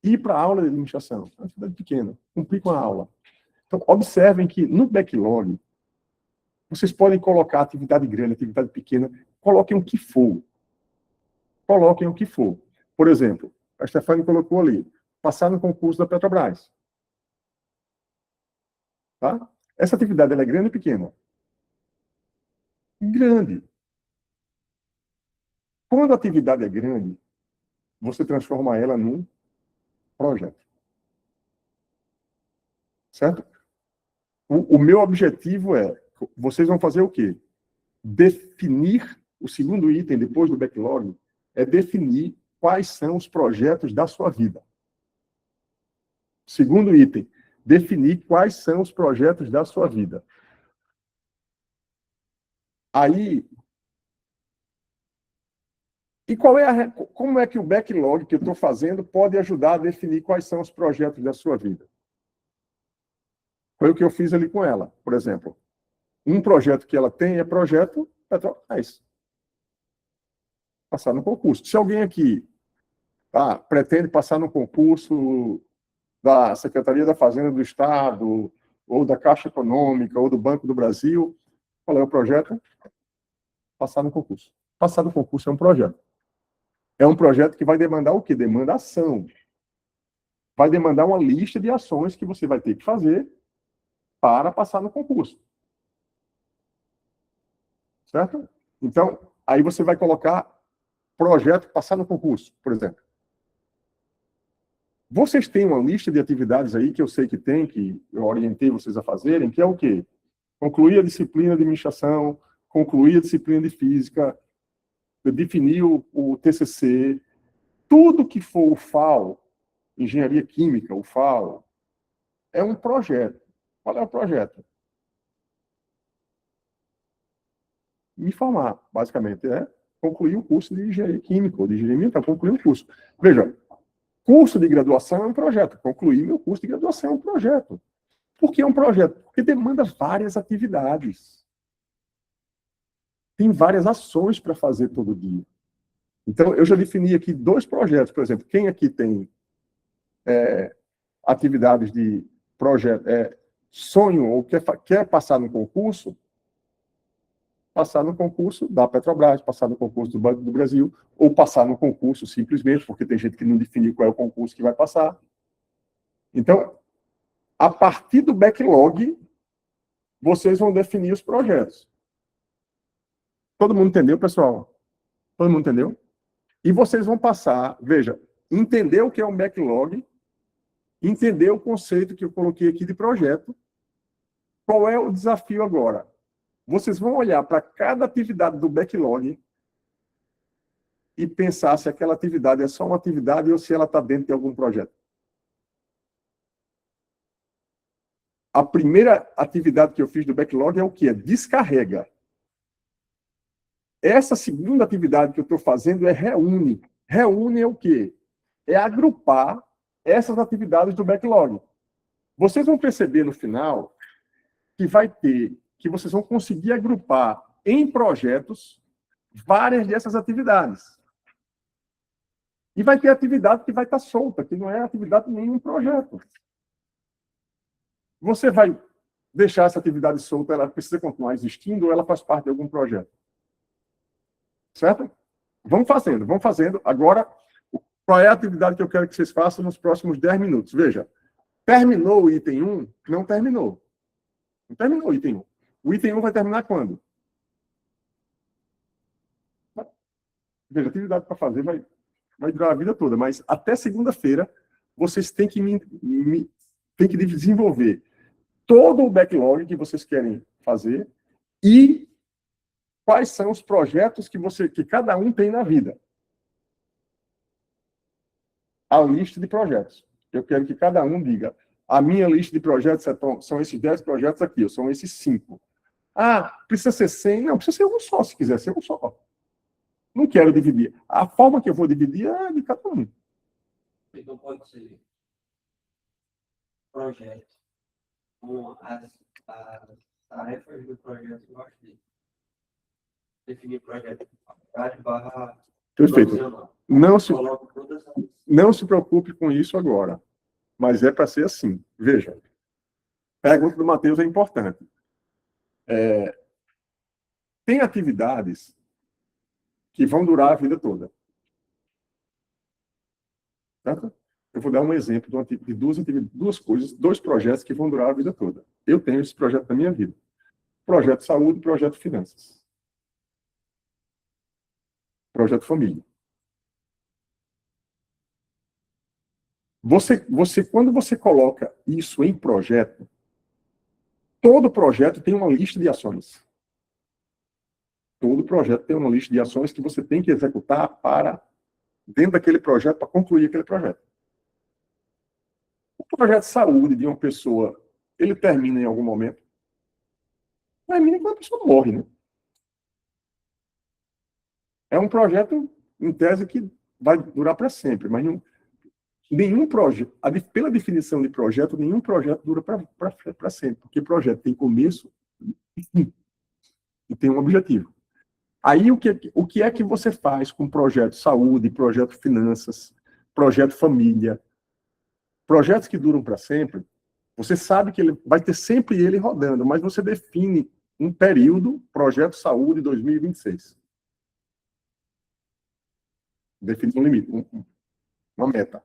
Ir para a aula de administração. É uma atividade pequena. Cumprir com a aula. Então, observem que no backlog, vocês podem colocar atividade grande, atividade pequena, coloquem o que for. Coloquem o que for. Por exemplo, a Stefania colocou ali, passar no concurso da Petrobras. Tá? Essa atividade ela é grande ou pequena? Grande. Quando a atividade é grande, você transforma ela num projeto. Certo? O meu objetivo é, vocês vão fazer o quê? Definir, o segundo item, depois do backlog, é definir quais são os projetos da sua vida. Segundo item, definir quais são os projetos da sua vida. Aí, e como é que o backlog que eu estou fazendo pode ajudar a definir quais são os projetos da sua vida? Foi o que eu fiz ali com ela, por exemplo. Um projeto que ela tem é projeto Petrobras. Passar no concurso. Se alguém aqui pretende passar no concurso da Secretaria da Fazenda do Estado, ou da Caixa Econômica, ou do Banco do Brasil, qual é o projeto? Passar no concurso. Passar no concurso é um projeto. É um projeto que vai demandar o quê? Demanda ação. Vai demandar uma lista de ações que você vai ter que fazer para passar no concurso. Certo? Então, aí você vai colocar projeto passar no concurso, por exemplo. Vocês têm uma lista de atividades aí, que eu sei que tem, que eu orientei vocês a fazerem, que é o quê? Concluir a disciplina de administração, concluir a disciplina de física, definir o TCC, tudo que for o FAO, engenharia química, o FAO, é um projeto. Qual é o projeto? Me formar, basicamente, é concluir o curso de engenharia química, ou de engenharia ambiental, concluir o curso. Veja, curso de graduação é um projeto. Concluir meu curso de graduação é um projeto. Por que é um projeto? Porque demanda várias atividades. Tem várias ações para fazer todo dia. Então, eu já defini aqui 2 projetos, por exemplo. Quem aqui tem atividades de projeto, sonho ou quer passar no concurso, passar no concurso da Petrobras, passar no concurso do Banco do Brasil, ou passar no concurso simplesmente, porque tem gente que não definiu qual é o concurso que vai passar. Então, a partir do backlog, vocês vão definir os projetos. Todo mundo entendeu, pessoal? Todo mundo entendeu? E vocês vão passar, veja, entender o que é um backlog, entender o conceito que eu coloquei aqui de projeto. Qual é o desafio agora? Vocês vão olhar para cada atividade do backlog e pensar se aquela atividade é só uma atividade ou se ela está dentro de algum projeto. A primeira atividade que eu fiz do backlog é o quê? Descarrega. Essa segunda atividade que eu estou fazendo é reúne. Reúne é o quê? É agrupar essas atividades do backlog. Vocês vão perceber no final que vocês vão conseguir agrupar em projetos várias dessas atividades. E vai ter atividade que vai estar solta, que não é atividade de nenhum projeto. Você vai deixar essa atividade solta, ela precisa continuar existindo ou ela faz parte de algum projeto? Certo? Vamos fazendo. Agora, qual é a atividade que eu quero que vocês façam nos próximos 10 minutos? Veja, terminou o item 1? Não terminou. Não terminou o item 1. O item 1 vai terminar quando? Veja, atividade para fazer vai durar a vida toda, mas até segunda-feira vocês têm que desenvolver todo o backlog que vocês querem fazer e quais são os projetos que cada um tem na vida. A lista de projetos. Eu quero que cada um diga, a minha lista de projetos são esses 10 projetos aqui, ou são esses 5. Ah, precisa ser 100? Não, precisa ser um só, se quiser ser um só. Não quero dividir. A forma que eu vou dividir é de cada um. Então pode ser projeto com as tarefas do projeto, eu acho que definir projeto barra Perfeito. Coloco todas as... Não se preocupe com isso agora, mas é para ser assim. Veja, a pergunta do Matheus é importante. Tem atividades que vão durar a vida toda. Certo? Eu vou dar um exemplo de duas coisas, 2 projetos que vão durar a vida toda. Eu tenho esse projeto na minha vida. Projeto Saúde e Projeto Finanças. Projeto Família. Quando você coloca isso em projeto, todo projeto tem uma lista de ações. Todo projeto tem uma lista de ações que você tem que executar dentro daquele projeto, para concluir aquele projeto. O projeto de saúde de uma pessoa, ele termina em algum momento? Termina quando a pessoa morre, né? É um projeto, em tese, que vai durar para sempre, mas nenhum projeto, pela definição de projeto, nenhum projeto dura para sempre, porque projeto tem começo e fim, e tem um objetivo. Aí, o que é que você faz com projeto saúde, projeto finanças, projeto família? Projetos que duram para sempre, você sabe que ele vai ter sempre ele rodando, mas você define um período, projeto saúde 2026. Define um limite, uma meta.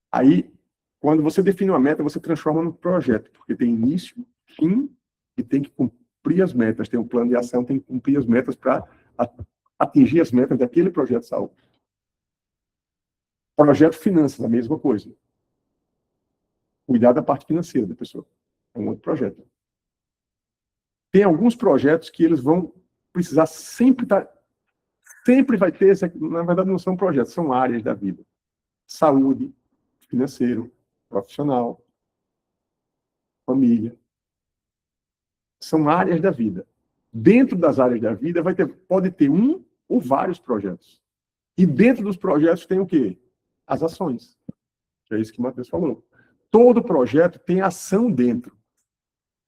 Aí, quando você define uma meta, você transforma num projeto, porque tem início, fim, e tem que cumprir as metas. Tem um plano de ação, tem que cumprir as metas para atingir as metas daquele projeto de saúde. Projeto finanças, a mesma coisa. Cuidar da parte financeira da pessoa. É um outro projeto. Tem alguns projetos que eles vão precisar sempre vai ter, na verdade não são projetos, são áreas da vida. Saúde, financeiro, profissional, família. São áreas da vida. Dentro das áreas da vida pode ter um ou vários projetos. E dentro dos projetos tem o quê? As ações. Que é isso que o Matheus falou. Todo projeto tem ação dentro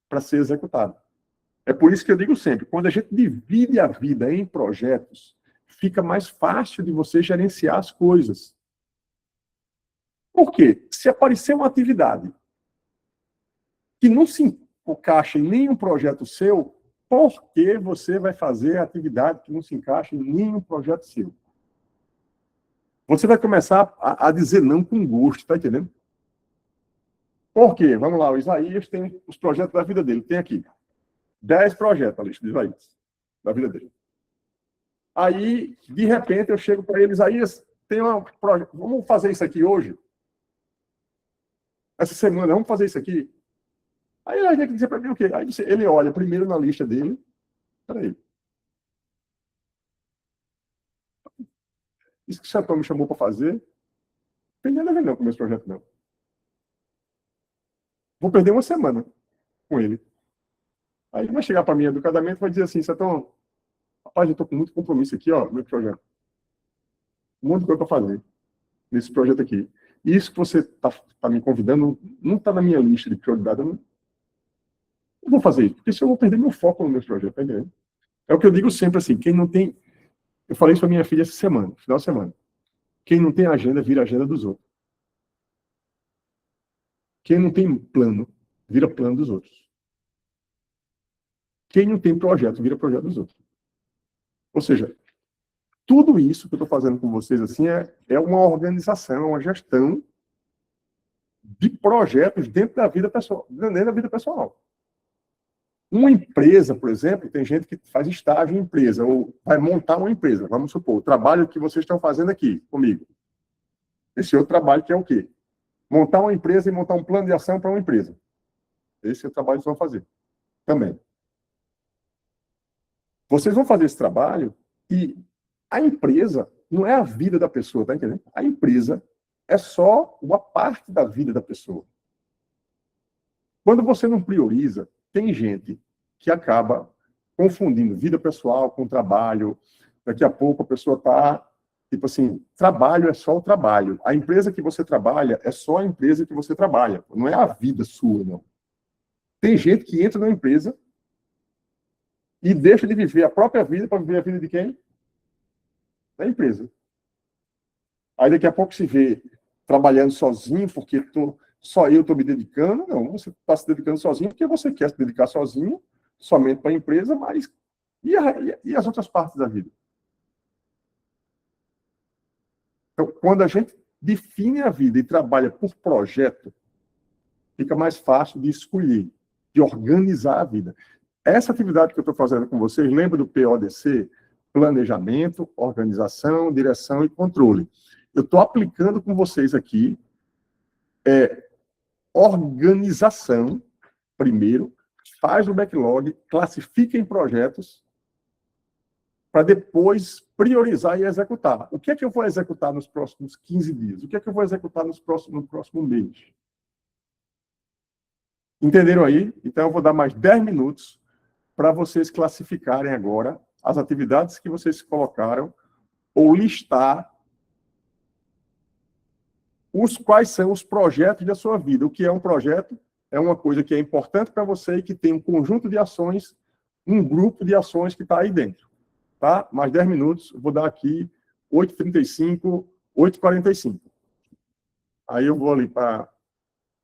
para ser executado. É por isso que eu digo sempre, quando a gente divide a vida em projetos, fica mais fácil de você gerenciar as coisas. Por quê? Se aparecer uma atividade que não se encaixa em nenhum projeto seu, por que você vai fazer a atividade que não se encaixa em nenhum projeto seu? Você vai começar a dizer não com gosto, tá entendendo? Por quê? Vamos lá, o Isaías tem os projetos da vida dele. Tem aqui 10 projetos, a lista de Isaías, da vida dele. Aí, de repente, eu chego para ele, Isaías, vamos fazer isso aqui hoje? Essa semana, vamos fazer isso aqui? Aí ele vai dizer para mim o quê? Aí ele olha primeiro na lista dele. Peraí. Isso que o Chatão me chamou para fazer, não tem nada a ver não com o meu projeto, não. Vou perder uma semana com ele. Aí ele vai chegar para mim educadamente e vai dizer assim, Chatão, rapaz, eu estou com muito compromisso aqui, ó, no meu projeto. Um monte de coisa para fazer. nesse projeto aqui. Isso que você tá me convidando não está na minha lista de prioridade. Eu não vou fazer isso, porque se eu vou perder meu foco no meu projeto, tá entendendo? É o que eu digo sempre assim, quem não tem... Eu falei isso para minha filha essa semana, final de semana. Quem não tem agenda, vira agenda dos outros. Quem não tem plano, vira plano dos outros. Quem não tem projeto, vira projeto dos outros. Ou seja, tudo isso que eu estou fazendo com vocês assim é uma organização, uma gestão de projetos dentro da vida pessoal, dentro da vida pessoal. Uma empresa, por exemplo, tem gente que faz estágio em empresa, ou vai montar uma empresa. Vamos supor, o trabalho que vocês estão fazendo aqui comigo. Esse outro trabalho que é o quê? Montar uma empresa e montar um plano de ação para uma empresa. Esse é o trabalho que vocês vão fazer também. Vocês vão fazer esse trabalho e a empresa não é a vida da pessoa, tá entendendo? A empresa é só uma parte da vida da pessoa. Quando você não prioriza, tem gente que acaba confundindo vida pessoal com trabalho. Daqui a pouco a pessoa está, tipo assim, trabalho é só o trabalho. A empresa que você trabalha é só a empresa que você trabalha. Não é a vida sua, não. Tem gente que entra na empresa e deixa de viver a própria vida para viver a vida de quem? Da empresa. Aí daqui a pouco se vê trabalhando sozinho, porque só eu estou me dedicando. Não, você está se dedicando sozinho porque você quer se dedicar sozinho, somente para a empresa, mas e as outras partes da vida? Então, quando a gente define a vida e trabalha por projeto, fica mais fácil de escolher, de organizar a vida. Essa atividade que eu estou fazendo com vocês, lembra do PODC? Planejamento, organização, direção e controle. Eu estou aplicando com vocês aqui organização, primeiro, faz o backlog, classifica em projetos, para depois priorizar e executar. O que é que eu vou executar nos próximos 15 dias? O que é que eu vou executar no próximo mês? Entenderam aí? Então, eu vou dar mais 10 minutos para vocês classificarem agora as atividades que vocês colocaram ou listar quais são os projetos da sua vida. O que é um projeto? É uma coisa que é importante para você e que tem um conjunto de ações, um grupo de ações que está aí dentro. Tá? Mais 10 minutos, vou dar aqui 8h35, 8h45. Aí eu vou ali para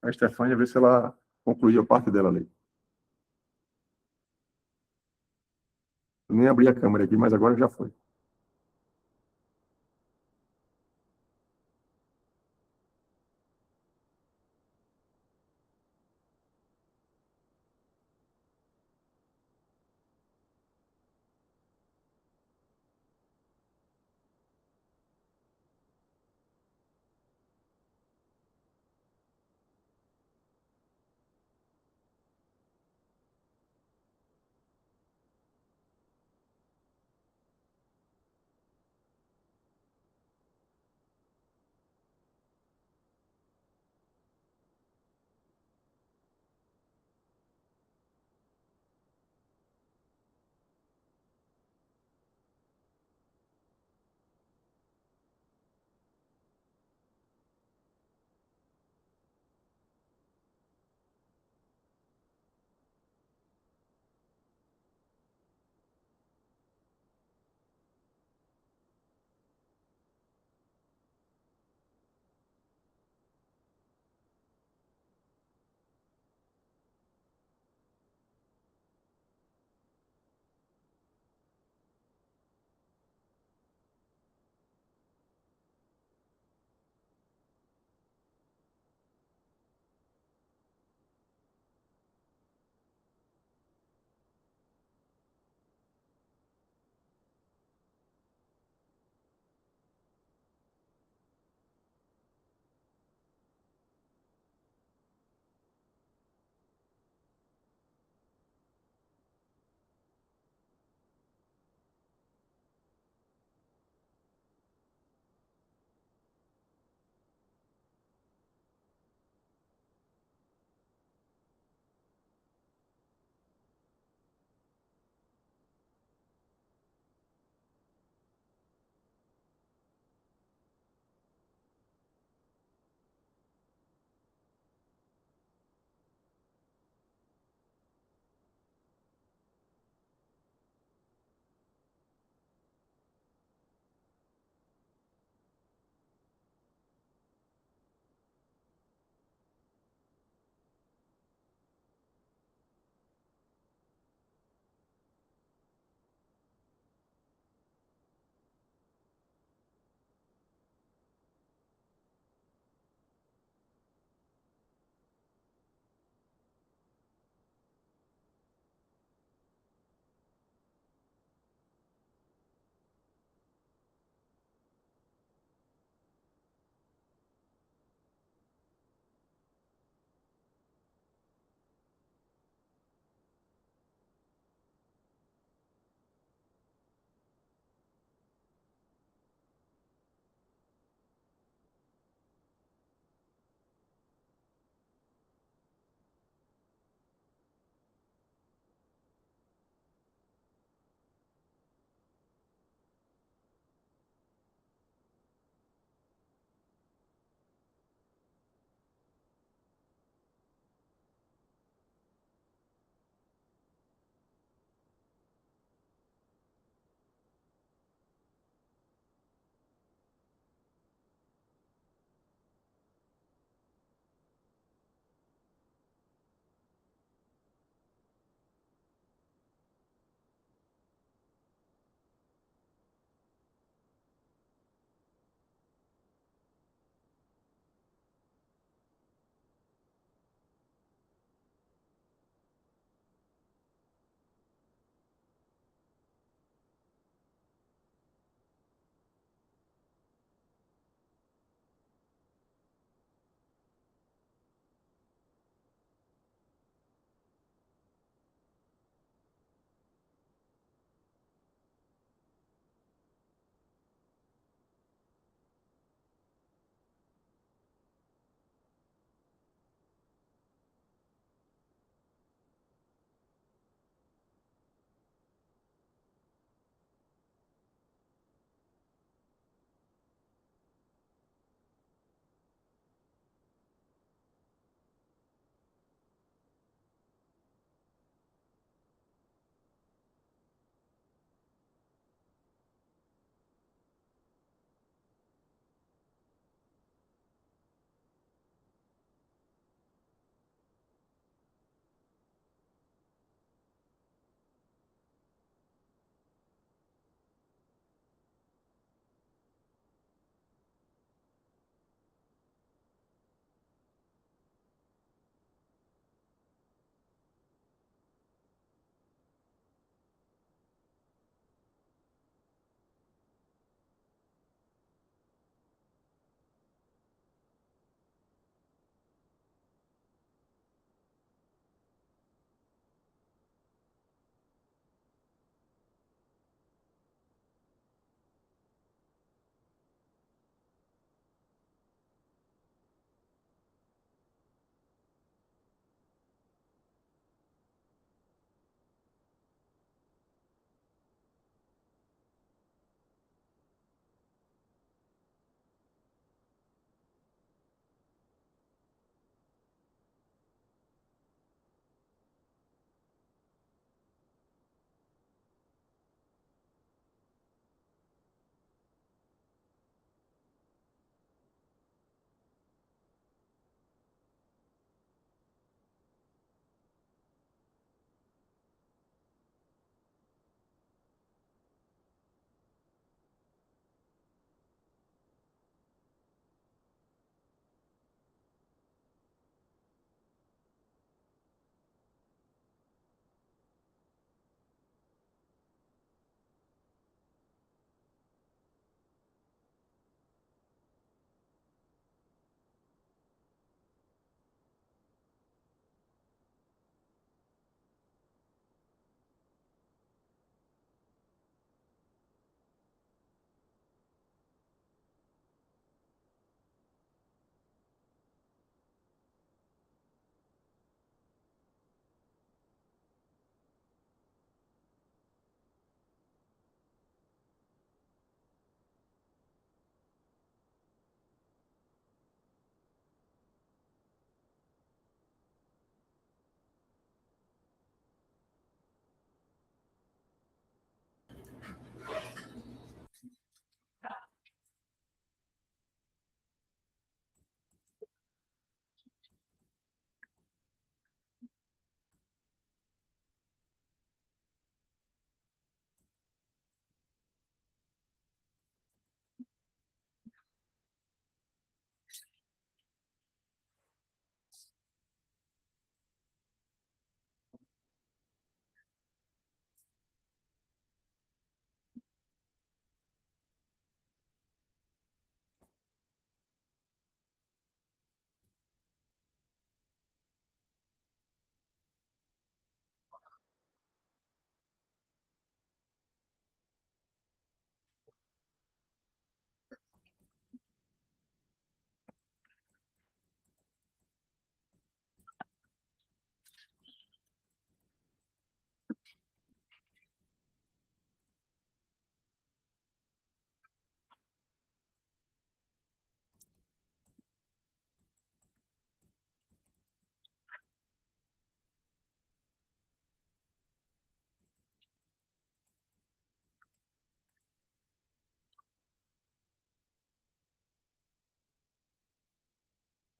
a Estefânia ver se ela concluiu a parte dela ali. Eu nem abri a câmera aqui, mas agora já foi.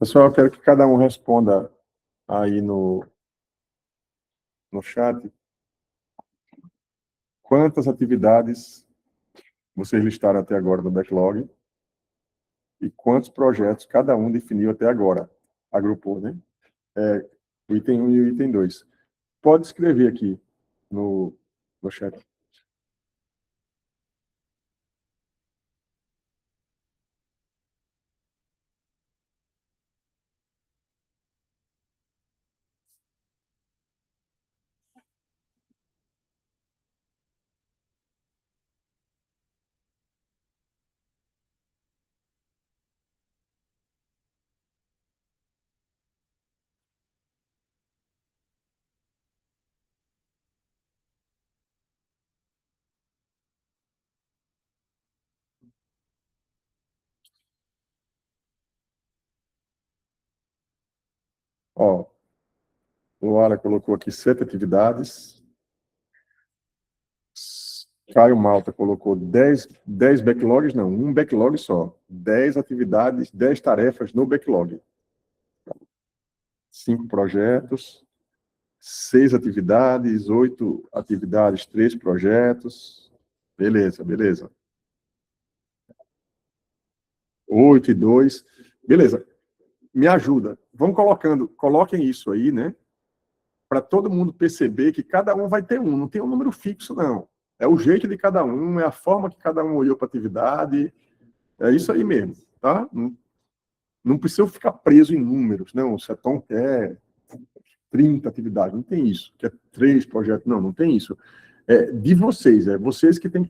Pessoal, eu quero que cada um responda aí no chat quantas atividades vocês listaram até agora no backlog e quantos projetos cada um definiu até agora. Agrupou, né? O item 1 e o item 2. Pode escrever aqui no chat. Ó, o Ara colocou aqui 7 atividades. Caio Malta colocou 10 backlogs, não, um backlog só. 10 atividades, 10 tarefas no backlog. 5 projetos, 6 atividades, 8 atividades, 3 projetos. Beleza, beleza. 8 e 2. Beleza. Me ajuda. Vamos coloquem isso aí, né? Para todo mundo perceber que cada um vai ter um, não tem um número fixo, não. É o jeito de cada um, é a forma que cada um olhou para a atividade. É isso aí mesmo, tá? Não precisa ficar preso em números. Não, o Seton quer 30 atividades, não tem isso. Quer 3 projetos, não tem isso. É de vocês, é vocês que têm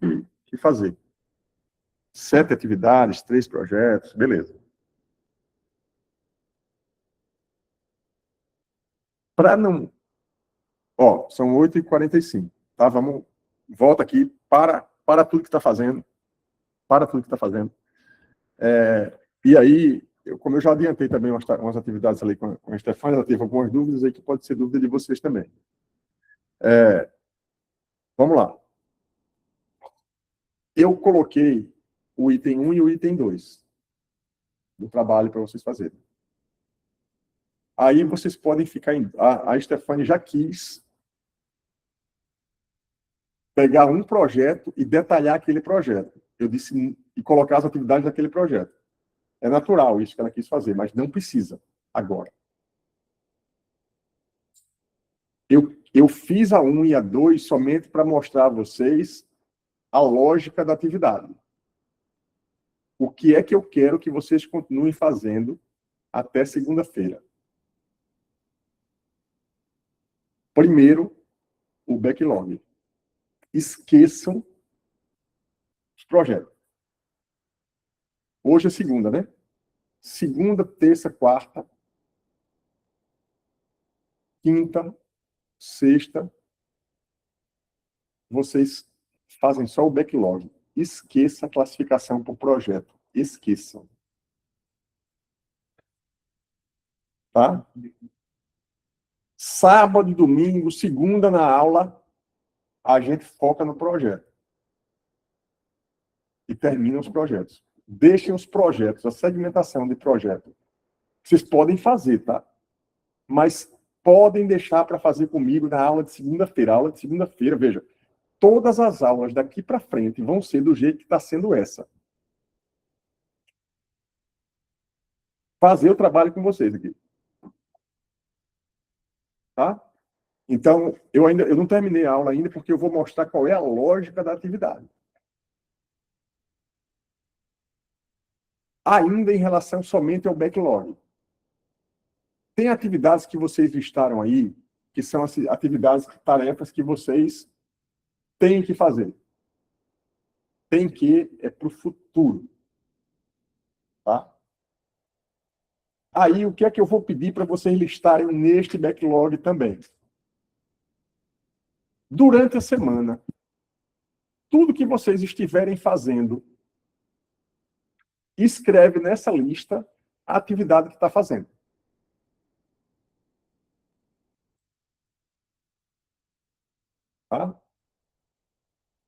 que fazer. 7 atividades, 3 projetos, beleza. Para não... Ó, são 8h45, tá? Vamos... Volta aqui, para tudo que está fazendo. Para tudo que está fazendo. E aí, como eu já adiantei também umas atividades ali com a Stefania, ela teve algumas dúvidas aí que pode ser dúvida de vocês também. Vamos lá. Eu coloquei o item 1 e o item 2 do trabalho para vocês fazerem. Aí vocês podem ficar... A Stefania já quis pegar um projeto e detalhar aquele projeto. Eu disse, e colocar as atividades daquele projeto. É natural isso que ela quis fazer, mas não precisa agora. Eu fiz a 1 e a 2 somente para mostrar a vocês a lógica da atividade. O que é que eu quero que vocês continuem fazendo até segunda-feira? Primeiro, o backlog. Esqueçam os projetos. Hoje é segunda, né? Segunda, terça, quarta, quinta, sexta, vocês fazem só o backlog. Esqueça a classificação por projeto. Esqueçam. Tá? Sábado e domingo, segunda na aula, a gente foca no projeto. E termina os projetos. Deixem os projetos, a segmentação de projeto. Vocês podem fazer, tá? Mas podem deixar para fazer comigo na aula de segunda-feira. Aula de segunda-feira, veja, todas as aulas daqui para frente vão ser do jeito que está sendo essa. Fazer o trabalho com vocês aqui. Tá? Então, eu não terminei a aula ainda, porque eu vou mostrar qual é a lógica da atividade. Ainda em relação somente ao backlog. Tem atividades que vocês listaram aí, que são as atividades, tarefas que vocês têm que fazer. Tem que, é para o futuro. Tá? Aí, o que é que eu vou pedir para vocês listarem neste backlog também? Durante a semana, tudo que vocês estiverem fazendo, escreve nessa lista a atividade que está fazendo. Tá?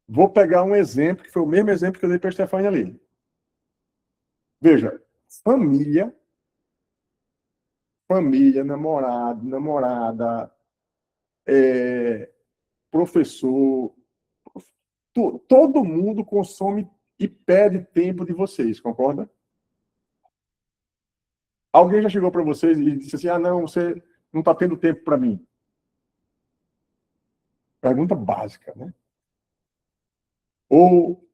Vou pegar um exemplo, que foi o mesmo exemplo que eu dei para a Stefania ali. Veja, família família, namorado, namorada, professor, todo mundo consome e pede tempo de vocês, concorda? Alguém já chegou para vocês e disse assim, não, você não está tendo tempo para mim. Pergunta básica, né? Ou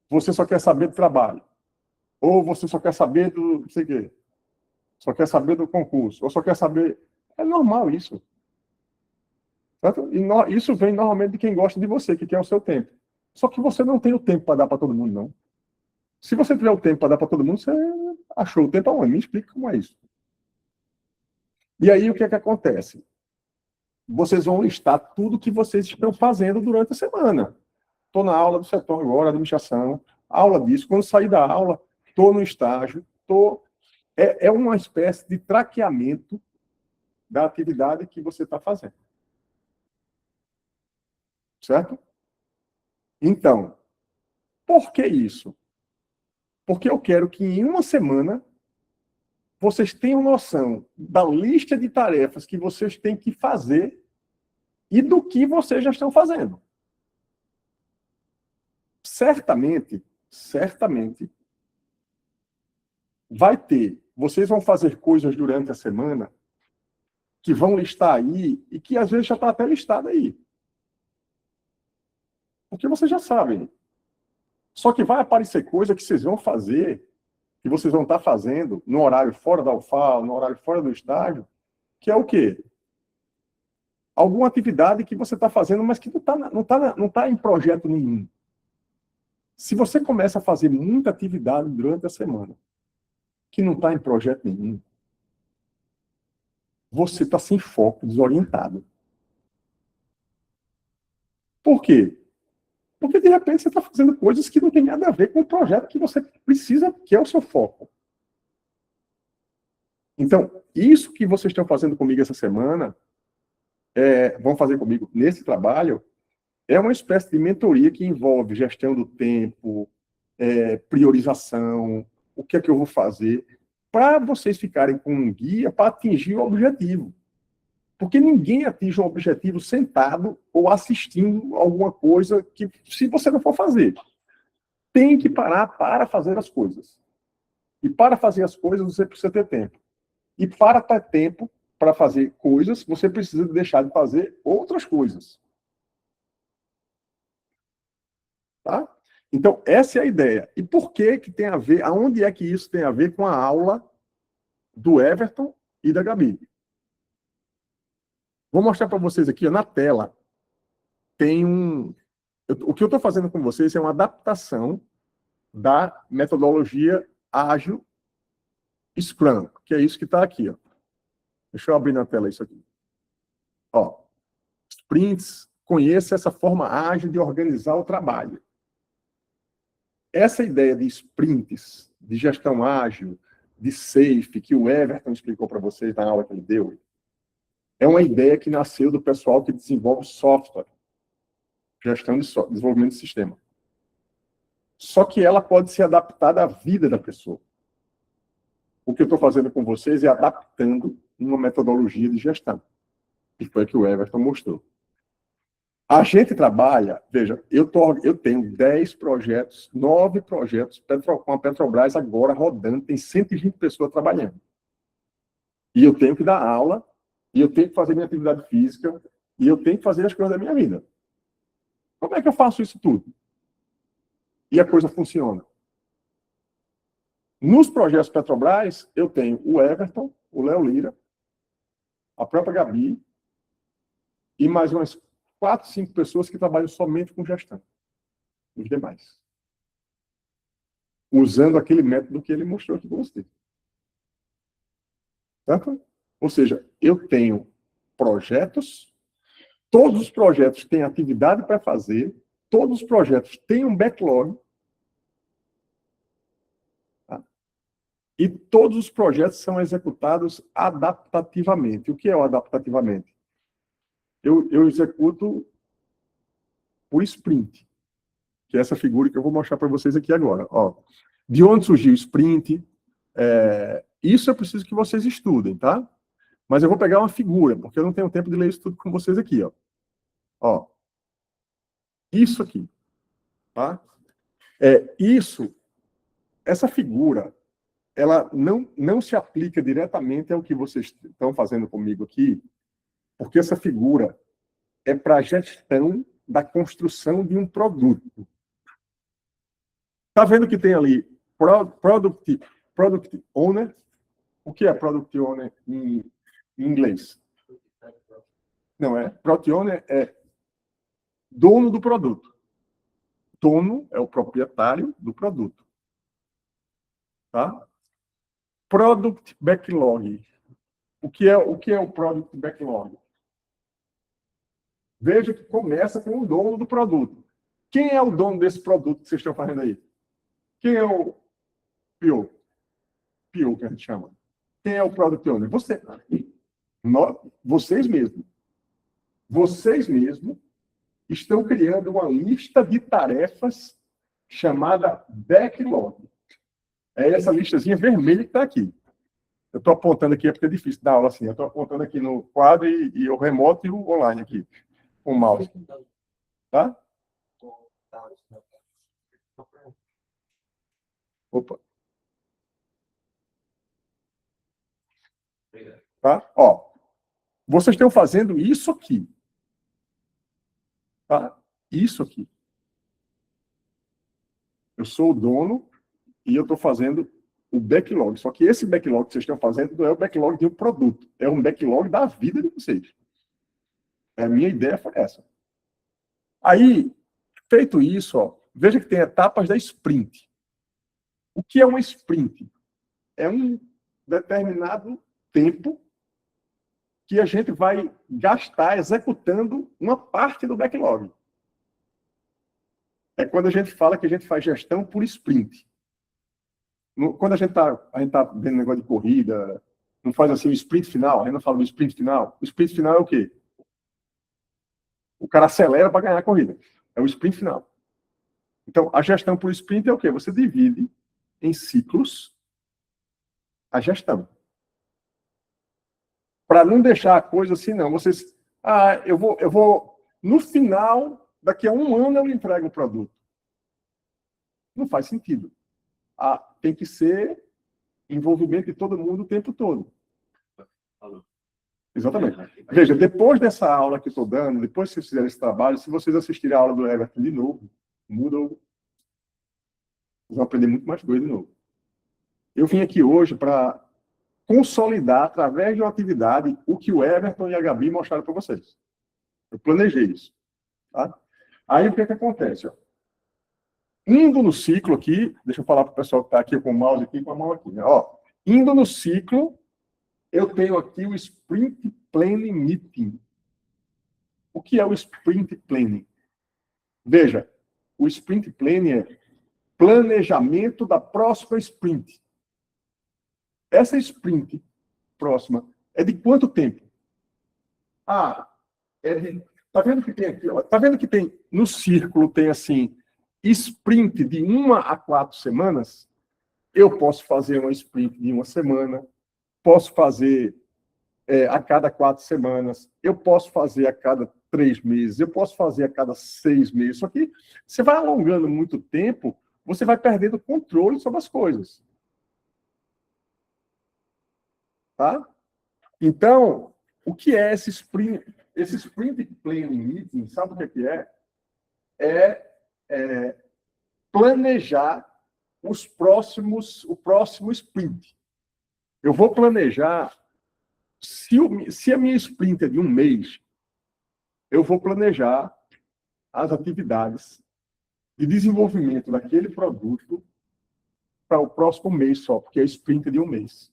você só quer saber do trabalho. Ou você só quer saber do, não sei o quê. Só quer saber do concurso. Ou só quer saber... É normal isso. Certo? E isso vem normalmente de quem gosta de você, que quer o seu tempo. Só que você não tem o tempo para dar para todo mundo, não. Se você tiver o tempo para dar para todo mundo, você achou o tempo aonde? Me explica como é isso. E aí, o que é que acontece? Vocês vão listar tudo que vocês estão fazendo durante a semana. Estou na aula do setor agora, administração, aula disso. Quando sair da aula, estou no estágio, é uma espécie de traqueamento da atividade que você está fazendo. Certo? Então, por que isso? Porque eu quero que em uma semana vocês tenham noção da lista de tarefas que vocês têm que fazer e do que vocês já estão fazendo. Certamente, vocês vão fazer coisas durante a semana que vão listar aí e que às vezes já está até listado aí. Porque vocês já sabem. Só que vai aparecer coisa que vocês vão fazer, que vocês vão estar fazendo no horário fora da UFAL, no horário fora do estágio, que é o quê? Alguma atividade que você está fazendo, mas que não tá em projeto nenhum. Se você começa a fazer muita atividade durante a semana, que não está em projeto nenhum, você está sem foco, desorientado. Por quê? Porque, de repente, você está fazendo coisas que não tem nada a ver com o projeto que você precisa, que é o seu foco. Então, isso que vocês estão fazendo comigo essa semana, vão fazer comigo nesse trabalho, é uma espécie de mentoria que envolve gestão do tempo, priorização, o que é que eu vou fazer, para vocês ficarem com um guia para atingir o objetivo. Porque ninguém atinge um objetivo sentado ou assistindo alguma coisa que, se você não for fazer, tem que parar para fazer as coisas. E para fazer as coisas, você precisa ter tempo. E para ter tempo para fazer coisas, você precisa deixar de fazer outras coisas. Tá? Então, essa é a ideia. E por que tem a ver, aonde é que isso tem a ver com a aula do Everton e da Gabi? Vou mostrar para vocês aqui, ó, na tela. Tem o que eu estou fazendo com vocês é uma adaptação da metodologia ágil Scrum, que é isso que está aqui. Ó. Deixa eu abrir na tela isso aqui. Ó, sprints, conheça essa forma ágil de organizar o trabalho. Essa ideia de sprints, de gestão ágil, de safe, que o Everton explicou para vocês na aula que ele deu, é uma ideia que nasceu do pessoal que desenvolve software, gestão de desenvolvimento de sistema. Só que ela pode ser adaptada à vida da pessoa. O que eu estou fazendo com vocês é adaptando uma metodologia de gestão, que foi a que o Everton mostrou. A gente trabalha, veja, eu tenho 10 projetos, 9 projetos com a Petrobras agora rodando, tem 120 pessoas trabalhando. E eu tenho que dar aula, e eu tenho que fazer minha atividade física, e eu tenho que fazer as coisas da minha vida. Como é que eu faço isso tudo? E a coisa funciona. Nos projetos Petrobras, eu tenho o Everton, o Léo Lira, a própria Gabi, e mais umas 4, 5 pessoas que trabalham somente com gestão. Os demais. Usando aquele método que ele mostrou aqui para você. Certo? Ou seja, eu tenho projetos, todos os projetos têm atividade para fazer, todos os projetos têm um backlog, tá? E todos os projetos são executados adaptativamente. O que é o adaptativamente? Eu executo por sprint, que é essa figura que eu vou mostrar para vocês aqui agora. Ó, de onde surgiu o sprint? Isso eu preciso que vocês estudem, tá? Mas eu vou pegar uma figura, porque eu não tenho tempo de ler isso tudo com vocês aqui, ó. Ó. Isso aqui, tá? Essa figura, ela não se aplica diretamente ao que vocês estão fazendo comigo aqui, porque essa figura é para a gestão da construção de um produto. Tá vendo que tem ali Product Owner? O que é Product Owner em inglês? Não, Product Owner é dono do produto. Dono é o proprietário do produto. Tá? Product Backlog. O que é o Product Backlog? Veja que começa com o dono do produto. Quem é o dono desse produto que vocês estão fazendo aí? Quem é o PO? PO que a gente chama. Quem é o Product Owner? Você. Vocês mesmos. Vocês mesmos estão criando uma lista de tarefas chamada Backlog. É essa listazinha vermelha que está aqui. Eu estou apontando aqui, porque é difícil dar aula assim. Eu estou apontando aqui no quadro e o remoto e o online aqui, com o mouse. Tá? Opa. Tá? Ó, vocês estão fazendo isso aqui. Tá? Isso aqui. Eu sou o dono e eu estou fazendo o backlog. Só que esse backlog que vocês estão fazendo não é o backlog de um produto. É um backlog da vida de vocês. A minha ideia foi essa. Aí, feito isso, ó, veja que tem etapas da sprint. O que é uma sprint? É um determinado tempo que a gente vai gastar executando uma parte do backlog. É quando a gente fala que a gente faz gestão por sprint. Quando a gente tá vendo negócio de corrida, não faz assim o sprint final, a gente não fala do sprint final. O sprint final é o quê? O cara acelera para ganhar a corrida. É o sprint final. Então, a gestão por sprint é o quê? Você divide em ciclos a gestão. Para não deixar a coisa assim, não. Vocês, eu vou, no final, daqui a um ano eu entrego o produto. Não faz sentido. Tem que ser envolvimento de todo mundo o tempo todo. Exatamente. Veja, depois dessa aula que eu estou dando, depois que vocês fizerem esse trabalho, se vocês assistirem a aula do Everton de novo, Moodle, vocês vão aprender muito mais coisa de novo. Eu vim aqui hoje para consolidar, através de uma atividade, o que o Everton e a Gabi mostraram para vocês. Eu planejei isso. Tá? Aí, o que acontece? Ó? Indo no ciclo aqui, deixa eu falar para o pessoal que está aqui com o mouse aqui, com a mão aqui. Né? Ó, indo no ciclo, eu tenho aqui o Sprint Planning Meeting. O que é o Sprint Planning? Veja, o Sprint Planning é planejamento da próxima sprint. Essa sprint próxima é de quanto tempo? Tá vendo que tem aqui? Tá vendo que tem no círculo tem assim sprint de 1 a 4 semanas? Eu posso fazer uma sprint de 1 semana, posso fazer a cada 4 semanas, eu posso fazer a cada 3 meses, eu posso fazer a cada 6 meses. Só que você vai alongando muito tempo, você vai perdendo controle sobre as coisas. Tá? Então, o que é esse sprint? Esse Sprint Planning Meeting, sabe o que é? É planejar o próximo sprint. Eu vou planejar, se a minha sprint é de 1 mês, eu vou planejar as atividades de desenvolvimento daquele produto para o próximo mês só, porque é sprint de 1 mês.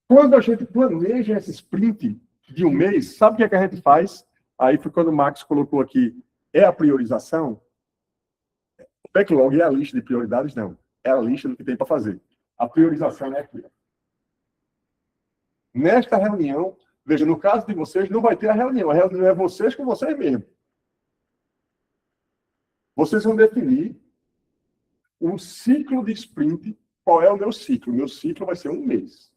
Quando a gente planeja esse sprint de 1 mês, sabe o que a gente faz? Aí foi quando o Max colocou aqui, é a priorização? O backlog é a lista de prioridades? Não. É a lista do que tem para fazer. A priorização é aqui. Nesta reunião, veja, no caso de vocês, não vai ter a reunião é vocês com vocês mesmos. Vocês vão definir um ciclo de sprint. Qual é o meu ciclo? O meu ciclo vai ser 1 mês.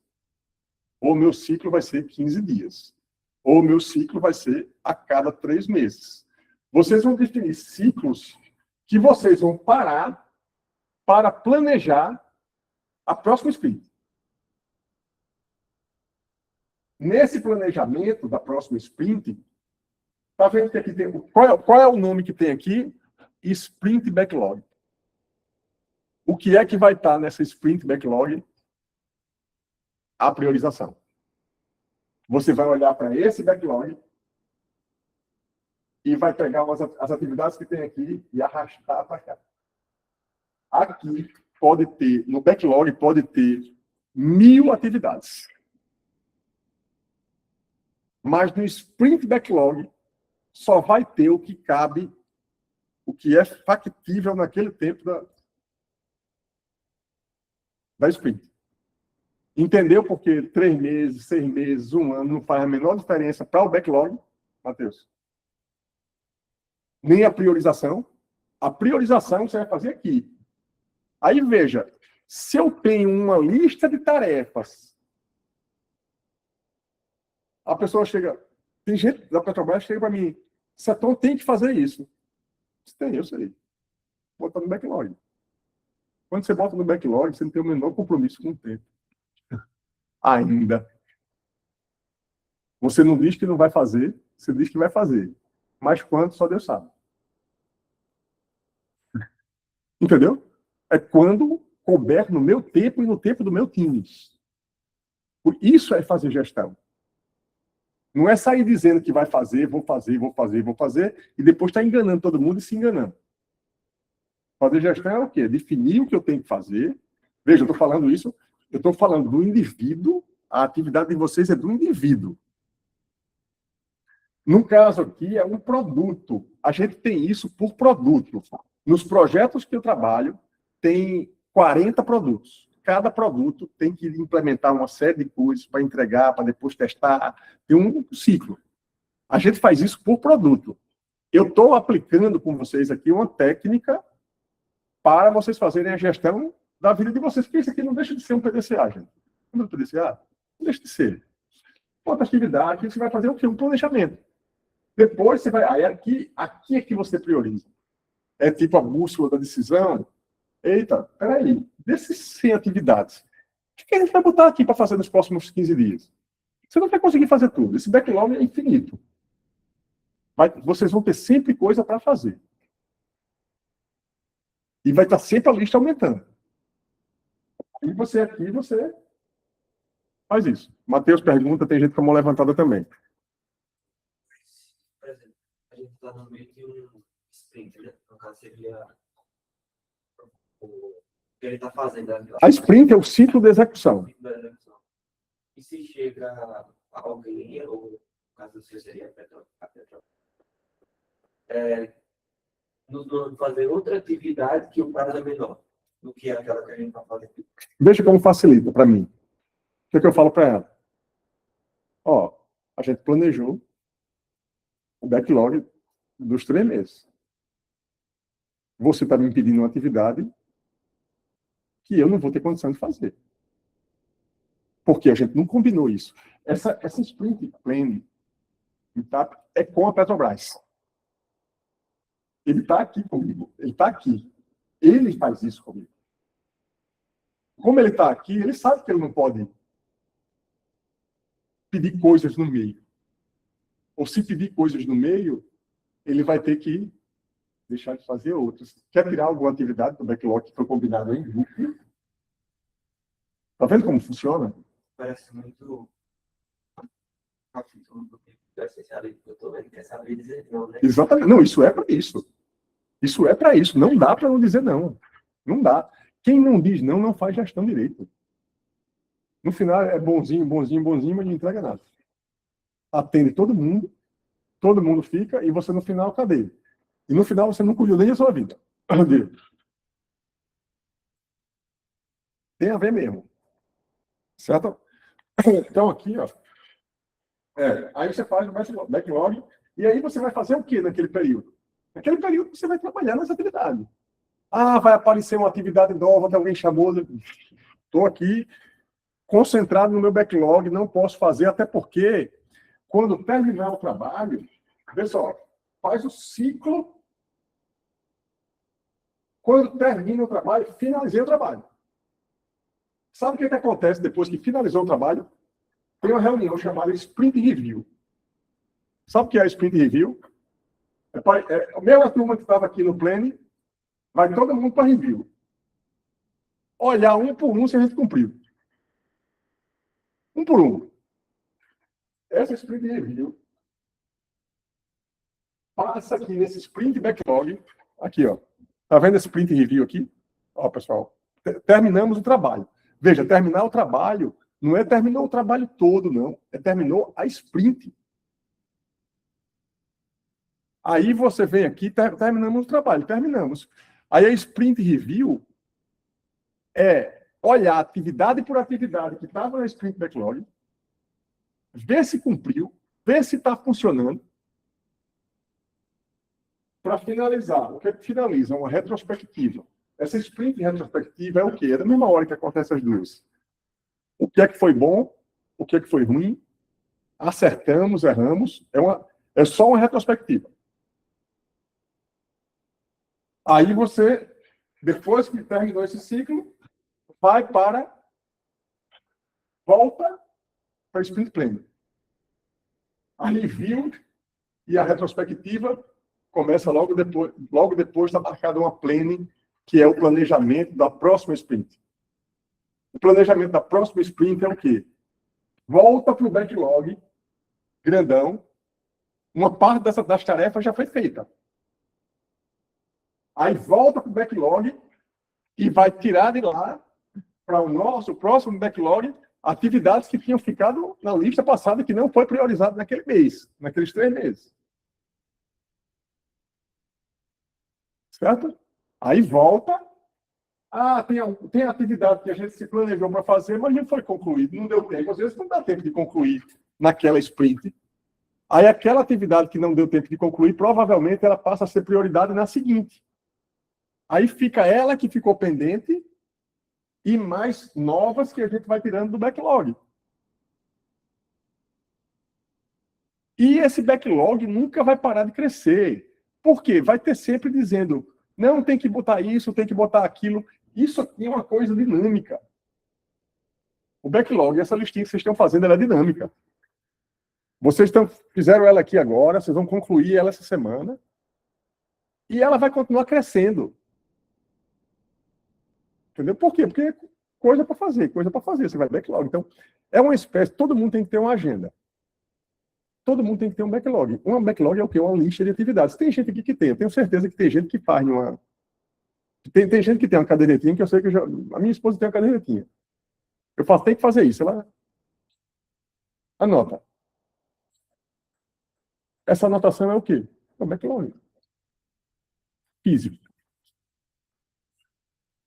Ou meu ciclo vai ser 15 dias. Ou meu ciclo vai ser a cada 3 meses. Vocês vão definir ciclos que vocês vão parar para planejar a próxima sprint. Nesse planejamento da próxima sprint, tá vendo que aqui tem... Qual é o nome que tem aqui? Sprint Backlog. O que é que vai estar nessa Sprint Backlog? A priorização. Você vai olhar para esse backlog e vai pegar as atividades que tem aqui e arrastar para cá. Aqui pode ter, no backlog pode ter 1000 atividades. Mas no Sprint Backlog só vai ter o que cabe, o que é factível naquele tempo da sprint. Entendeu porque 3 meses, 6 meses, 1 ano não faz a menor diferença para o backlog, Matheus? Nem a priorização. A priorização você vai fazer aqui. Aí veja, se eu tenho uma lista de tarefas, a pessoa chega, tem gente da Petrobras que chega para mim, Seton tem que fazer isso. Tem, eu sei. Botar no backlog. Quando você bota no backlog, você não tem o menor compromisso com o tempo. Ainda. Você não diz que não vai fazer, você diz que vai fazer. Mas quando, só Deus sabe. Entendeu? É quando couber no meu tempo e no tempo do meu time. Isso é fazer gestão. Não é sair dizendo que vai fazer, vou fazer, vou fazer, vou fazer, e depois estar enganando todo mundo e se enganando. Fazer gestão é o quê? Definir o que eu tenho que fazer. Veja, eu estou falando isso, eu estou falando do indivíduo, a atividade de vocês é do indivíduo. No caso aqui, é um produto. A gente tem isso por produto. Nos projetos que eu trabalho, tem 40 produtos. Cada produto tem que implementar uma série de coisas para entregar, para depois testar. Tem um ciclo. A gente faz isso por produto. Eu estou aplicando com vocês aqui uma técnica para vocês fazerem a gestão da vida de vocês, porque isso aqui não deixa de ser um PDCA, gente. Não é um PDCA? Não deixa de ser. Outra atividade, você vai fazer o quê? Um planejamento. Depois você vai... Aí aqui é que você prioriza. É tipo a bússola da decisão. Eita, peraí, desses 100 atividades, o que a gente vai botar aqui para fazer nos próximos 15 dias? Você não vai conseguir fazer tudo. Esse backlog é infinito. Vocês vão ter sempre coisa para fazer. E vai estar sempre a lista aumentando. E você aqui, você faz isso. Matheus pergunta, tem gente com a mão levantada também. Por exemplo, a gente está no meio de um sprint, né? No caso, seria o que ele está fazendo. A sprint é o ciclo de execução. E se chega alguém, ou no caso do seu seria a Petrobras, fazer outra atividade que o prazo é menor do que aquela que a gente está fazendo. Veja como facilita para mim. O que é que eu falo para ela? Ó, a gente planejou o backlog dos 3 meses. Você está me pedindo uma atividade que eu não vou ter condição de fazer. Porque a gente não combinou isso. Essa sprint plan é com a Petrobras. Ele está aqui comigo. Ele está aqui. Ele faz isso comigo. Como ele está aqui, ele sabe que ele não pode pedir coisas no meio. Ou se pedir coisas no meio, ele vai ter que deixar de fazer outras. Quer tirar alguma atividade do backlog que foi combinado em grupo? Está vendo como funciona? Parece muito... Eu estou vendo que quer saber dizer não, né? Exatamente. Não, isso é para isso. Isso é para isso. Não dá para não dizer não. Não dá. Quem não diz não, não faz gestão direito. No final é bonzinho, bonzinho, bonzinho, mas não entrega nada. Atende todo mundo fica, e você no final, cadê? E no final você não cuidou nem da sua vida. Tem a ver mesmo. Certo? Então aqui, ó. Aí você faz o backlog, e aí você vai fazer o que naquele período? Naquele período você vai trabalhar nessa atividade. Ah, vai aparecer uma atividade nova que alguém chamou. Estou aqui concentrado no meu backlog, não posso fazer, até porque, quando terminar o trabalho, pessoal, faz o ciclo. Quando termina o trabalho, finalizei o trabalho. Sabe o que acontece depois que finalizou o trabalho? Tem uma reunião chamada Sprint Review. Sabe o que é a Sprint Review? A mesma turma que estava aqui no Plane, vai todo mundo para review. Olhar um por um se a gente cumpriu. Um por um. Essa Sprint Review passa aqui nesse Sprint Backlog. Aqui, ó. Tá vendo esse Sprint Review aqui? Ó, pessoal. Terminamos o trabalho. Veja, terminar o trabalho não é terminou o trabalho todo, não. É terminou a sprint. Aí você vem aqui, terminamos o trabalho, terminamos. Aí a Sprint Review é olhar atividade por atividade que estava na Sprint Backlog, ver se cumpriu, ver se está funcionando, para finalizar. O que é que finaliza? Uma retrospectiva. Essa Sprint retrospectiva é o quê? É da mesma hora que acontecem as duas. O que é que foi bom, o que é que foi ruim, acertamos, erramos, é só uma retrospectiva. Aí você, depois que terminou esse ciclo, volta para Sprint Planning. A review e a retrospectiva começa logo depois está marcada uma planning, que é o planejamento da próxima sprint. O planejamento da próxima sprint é o quê? Volta para o backlog grandão, uma parte das tarefas já foi feita. Aí volta para o backlog e vai tirar de lá para o nosso próximo backlog atividades que tinham ficado na lista passada que não foi priorizado naquele mês, naqueles 3 meses. Certo? Aí volta. Tem atividade que a gente se planejou para fazer, mas não foi concluído, não deu tempo. Às vezes não dá tempo de concluir naquela sprint. Aí aquela atividade que não deu tempo de concluir, provavelmente ela passa a ser prioridade na seguinte. Aí fica ela que ficou pendente e mais novas que a gente vai tirando do backlog. E esse backlog nunca vai parar de crescer. Por quê? Vai ter sempre dizendo, não, tem que botar isso, tem que botar aquilo. Isso aqui é uma coisa dinâmica. O backlog, essa listinha que vocês estão fazendo, ela é dinâmica. Vocês fizeram ela aqui agora, vocês vão concluir ela essa semana. E ela vai continuar crescendo. Entendeu? Por quê? Porque coisa para fazer. Você vai backlog. Então, é uma espécie, todo mundo tem que ter uma agenda. Todo mundo tem que ter um backlog. Um backlog é o quê? Uma lista de atividades. Tem gente aqui que tem. Eu tenho certeza que tem gente que faz uma... Tem gente que tem uma cadernetinha, que eu sei que a minha esposa tem uma cadernetinha. Eu falo, tem que fazer isso. Ela anota. Essa anotação é o quê? É o backlog. Físico.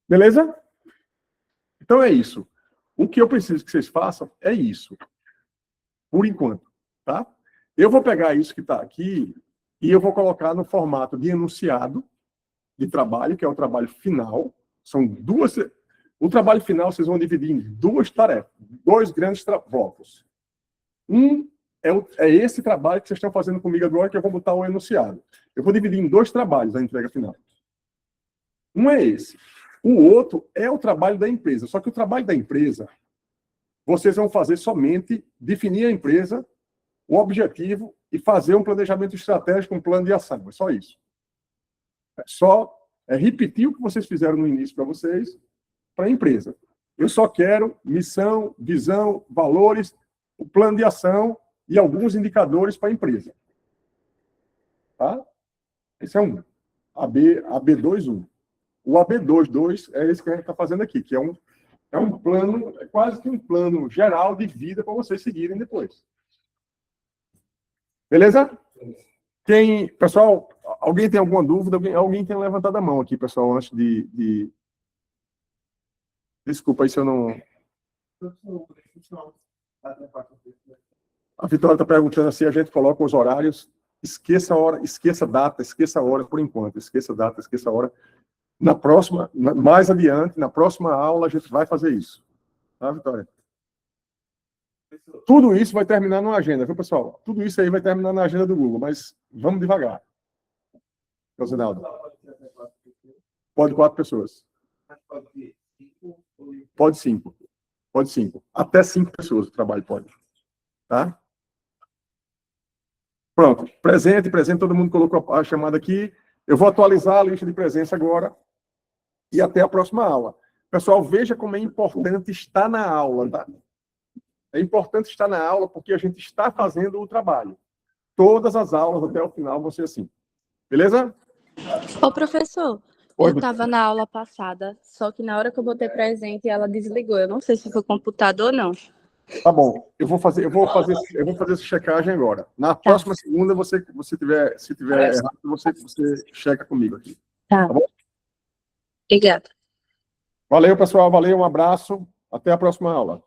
Beleza? Então é isso. O que eu preciso que vocês façam é isso. Por enquanto. Tá? Eu vou pegar isso que está aqui e eu vou colocar no formato de enunciado de trabalho, que é o trabalho final. São duas... O trabalho final vocês vão dividir em 2 tarefas, 2 grandes blocos. É esse trabalho que vocês estão fazendo comigo agora, que eu vou botar o enunciado. Eu vou dividir em 2 trabalhos a entrega final. Um é esse. O outro é o trabalho da empresa. Só que o trabalho da empresa, vocês vão fazer somente definir a empresa, o objetivo e fazer um planejamento estratégico, um plano de ação. É só isso. É repetir o que vocês fizeram no início para vocês, para a empresa. Eu só quero missão, visão, valores, o plano de ação e alguns indicadores para a empresa. Tá? Esse é um. AB21. O AB22 é esse que a gente está fazendo aqui, que é um plano, é quase que um plano geral de vida para vocês seguirem depois. Beleza? Pessoal, alguém tem alguma dúvida? Alguém tem levantado a mão aqui, pessoal, antes de... Desculpa aí se eu não... A Vitória está perguntando se a gente coloca os horários. Esqueça a hora, esqueça a data, esqueça a hora por enquanto. Esqueça a data, esqueça a hora. Na próxima, mais adiante, na próxima aula, a gente vai fazer isso. Tá, Vitória? professor. Tudo isso vai terminar numa agenda, viu, pessoal? Tudo isso aí vai terminar na agenda do Google, mas vamos devagar. Rosinaldo. Pode 4 pessoas. Mas pode ter 5 ou... Pode 5. Pode 5. Até 5 pessoas o trabalho pode. Tá? Pronto. Presente, todo mundo colocou a chamada aqui. Eu vou atualizar a lista de presença agora. E até a próxima aula. Pessoal, veja como é importante estar na aula, tá? É importante estar na aula porque a gente está fazendo o trabalho. Todas as aulas até o final vão ser assim. Beleza? Ô, professor, Oi, eu estava na aula passada, só que na hora que eu botei presente, ela desligou. Eu não sei se foi o computador ou não. Tá bom. Eu vou fazer essa checagem agora. Na próxima segunda, se tiver errado, você checa comigo aqui. Tá. Tá bom? Obrigada. Valeu, pessoal. Valeu, um abraço. Até a próxima aula.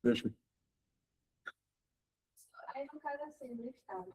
Deixa. Aí, no caso, assim, no estado.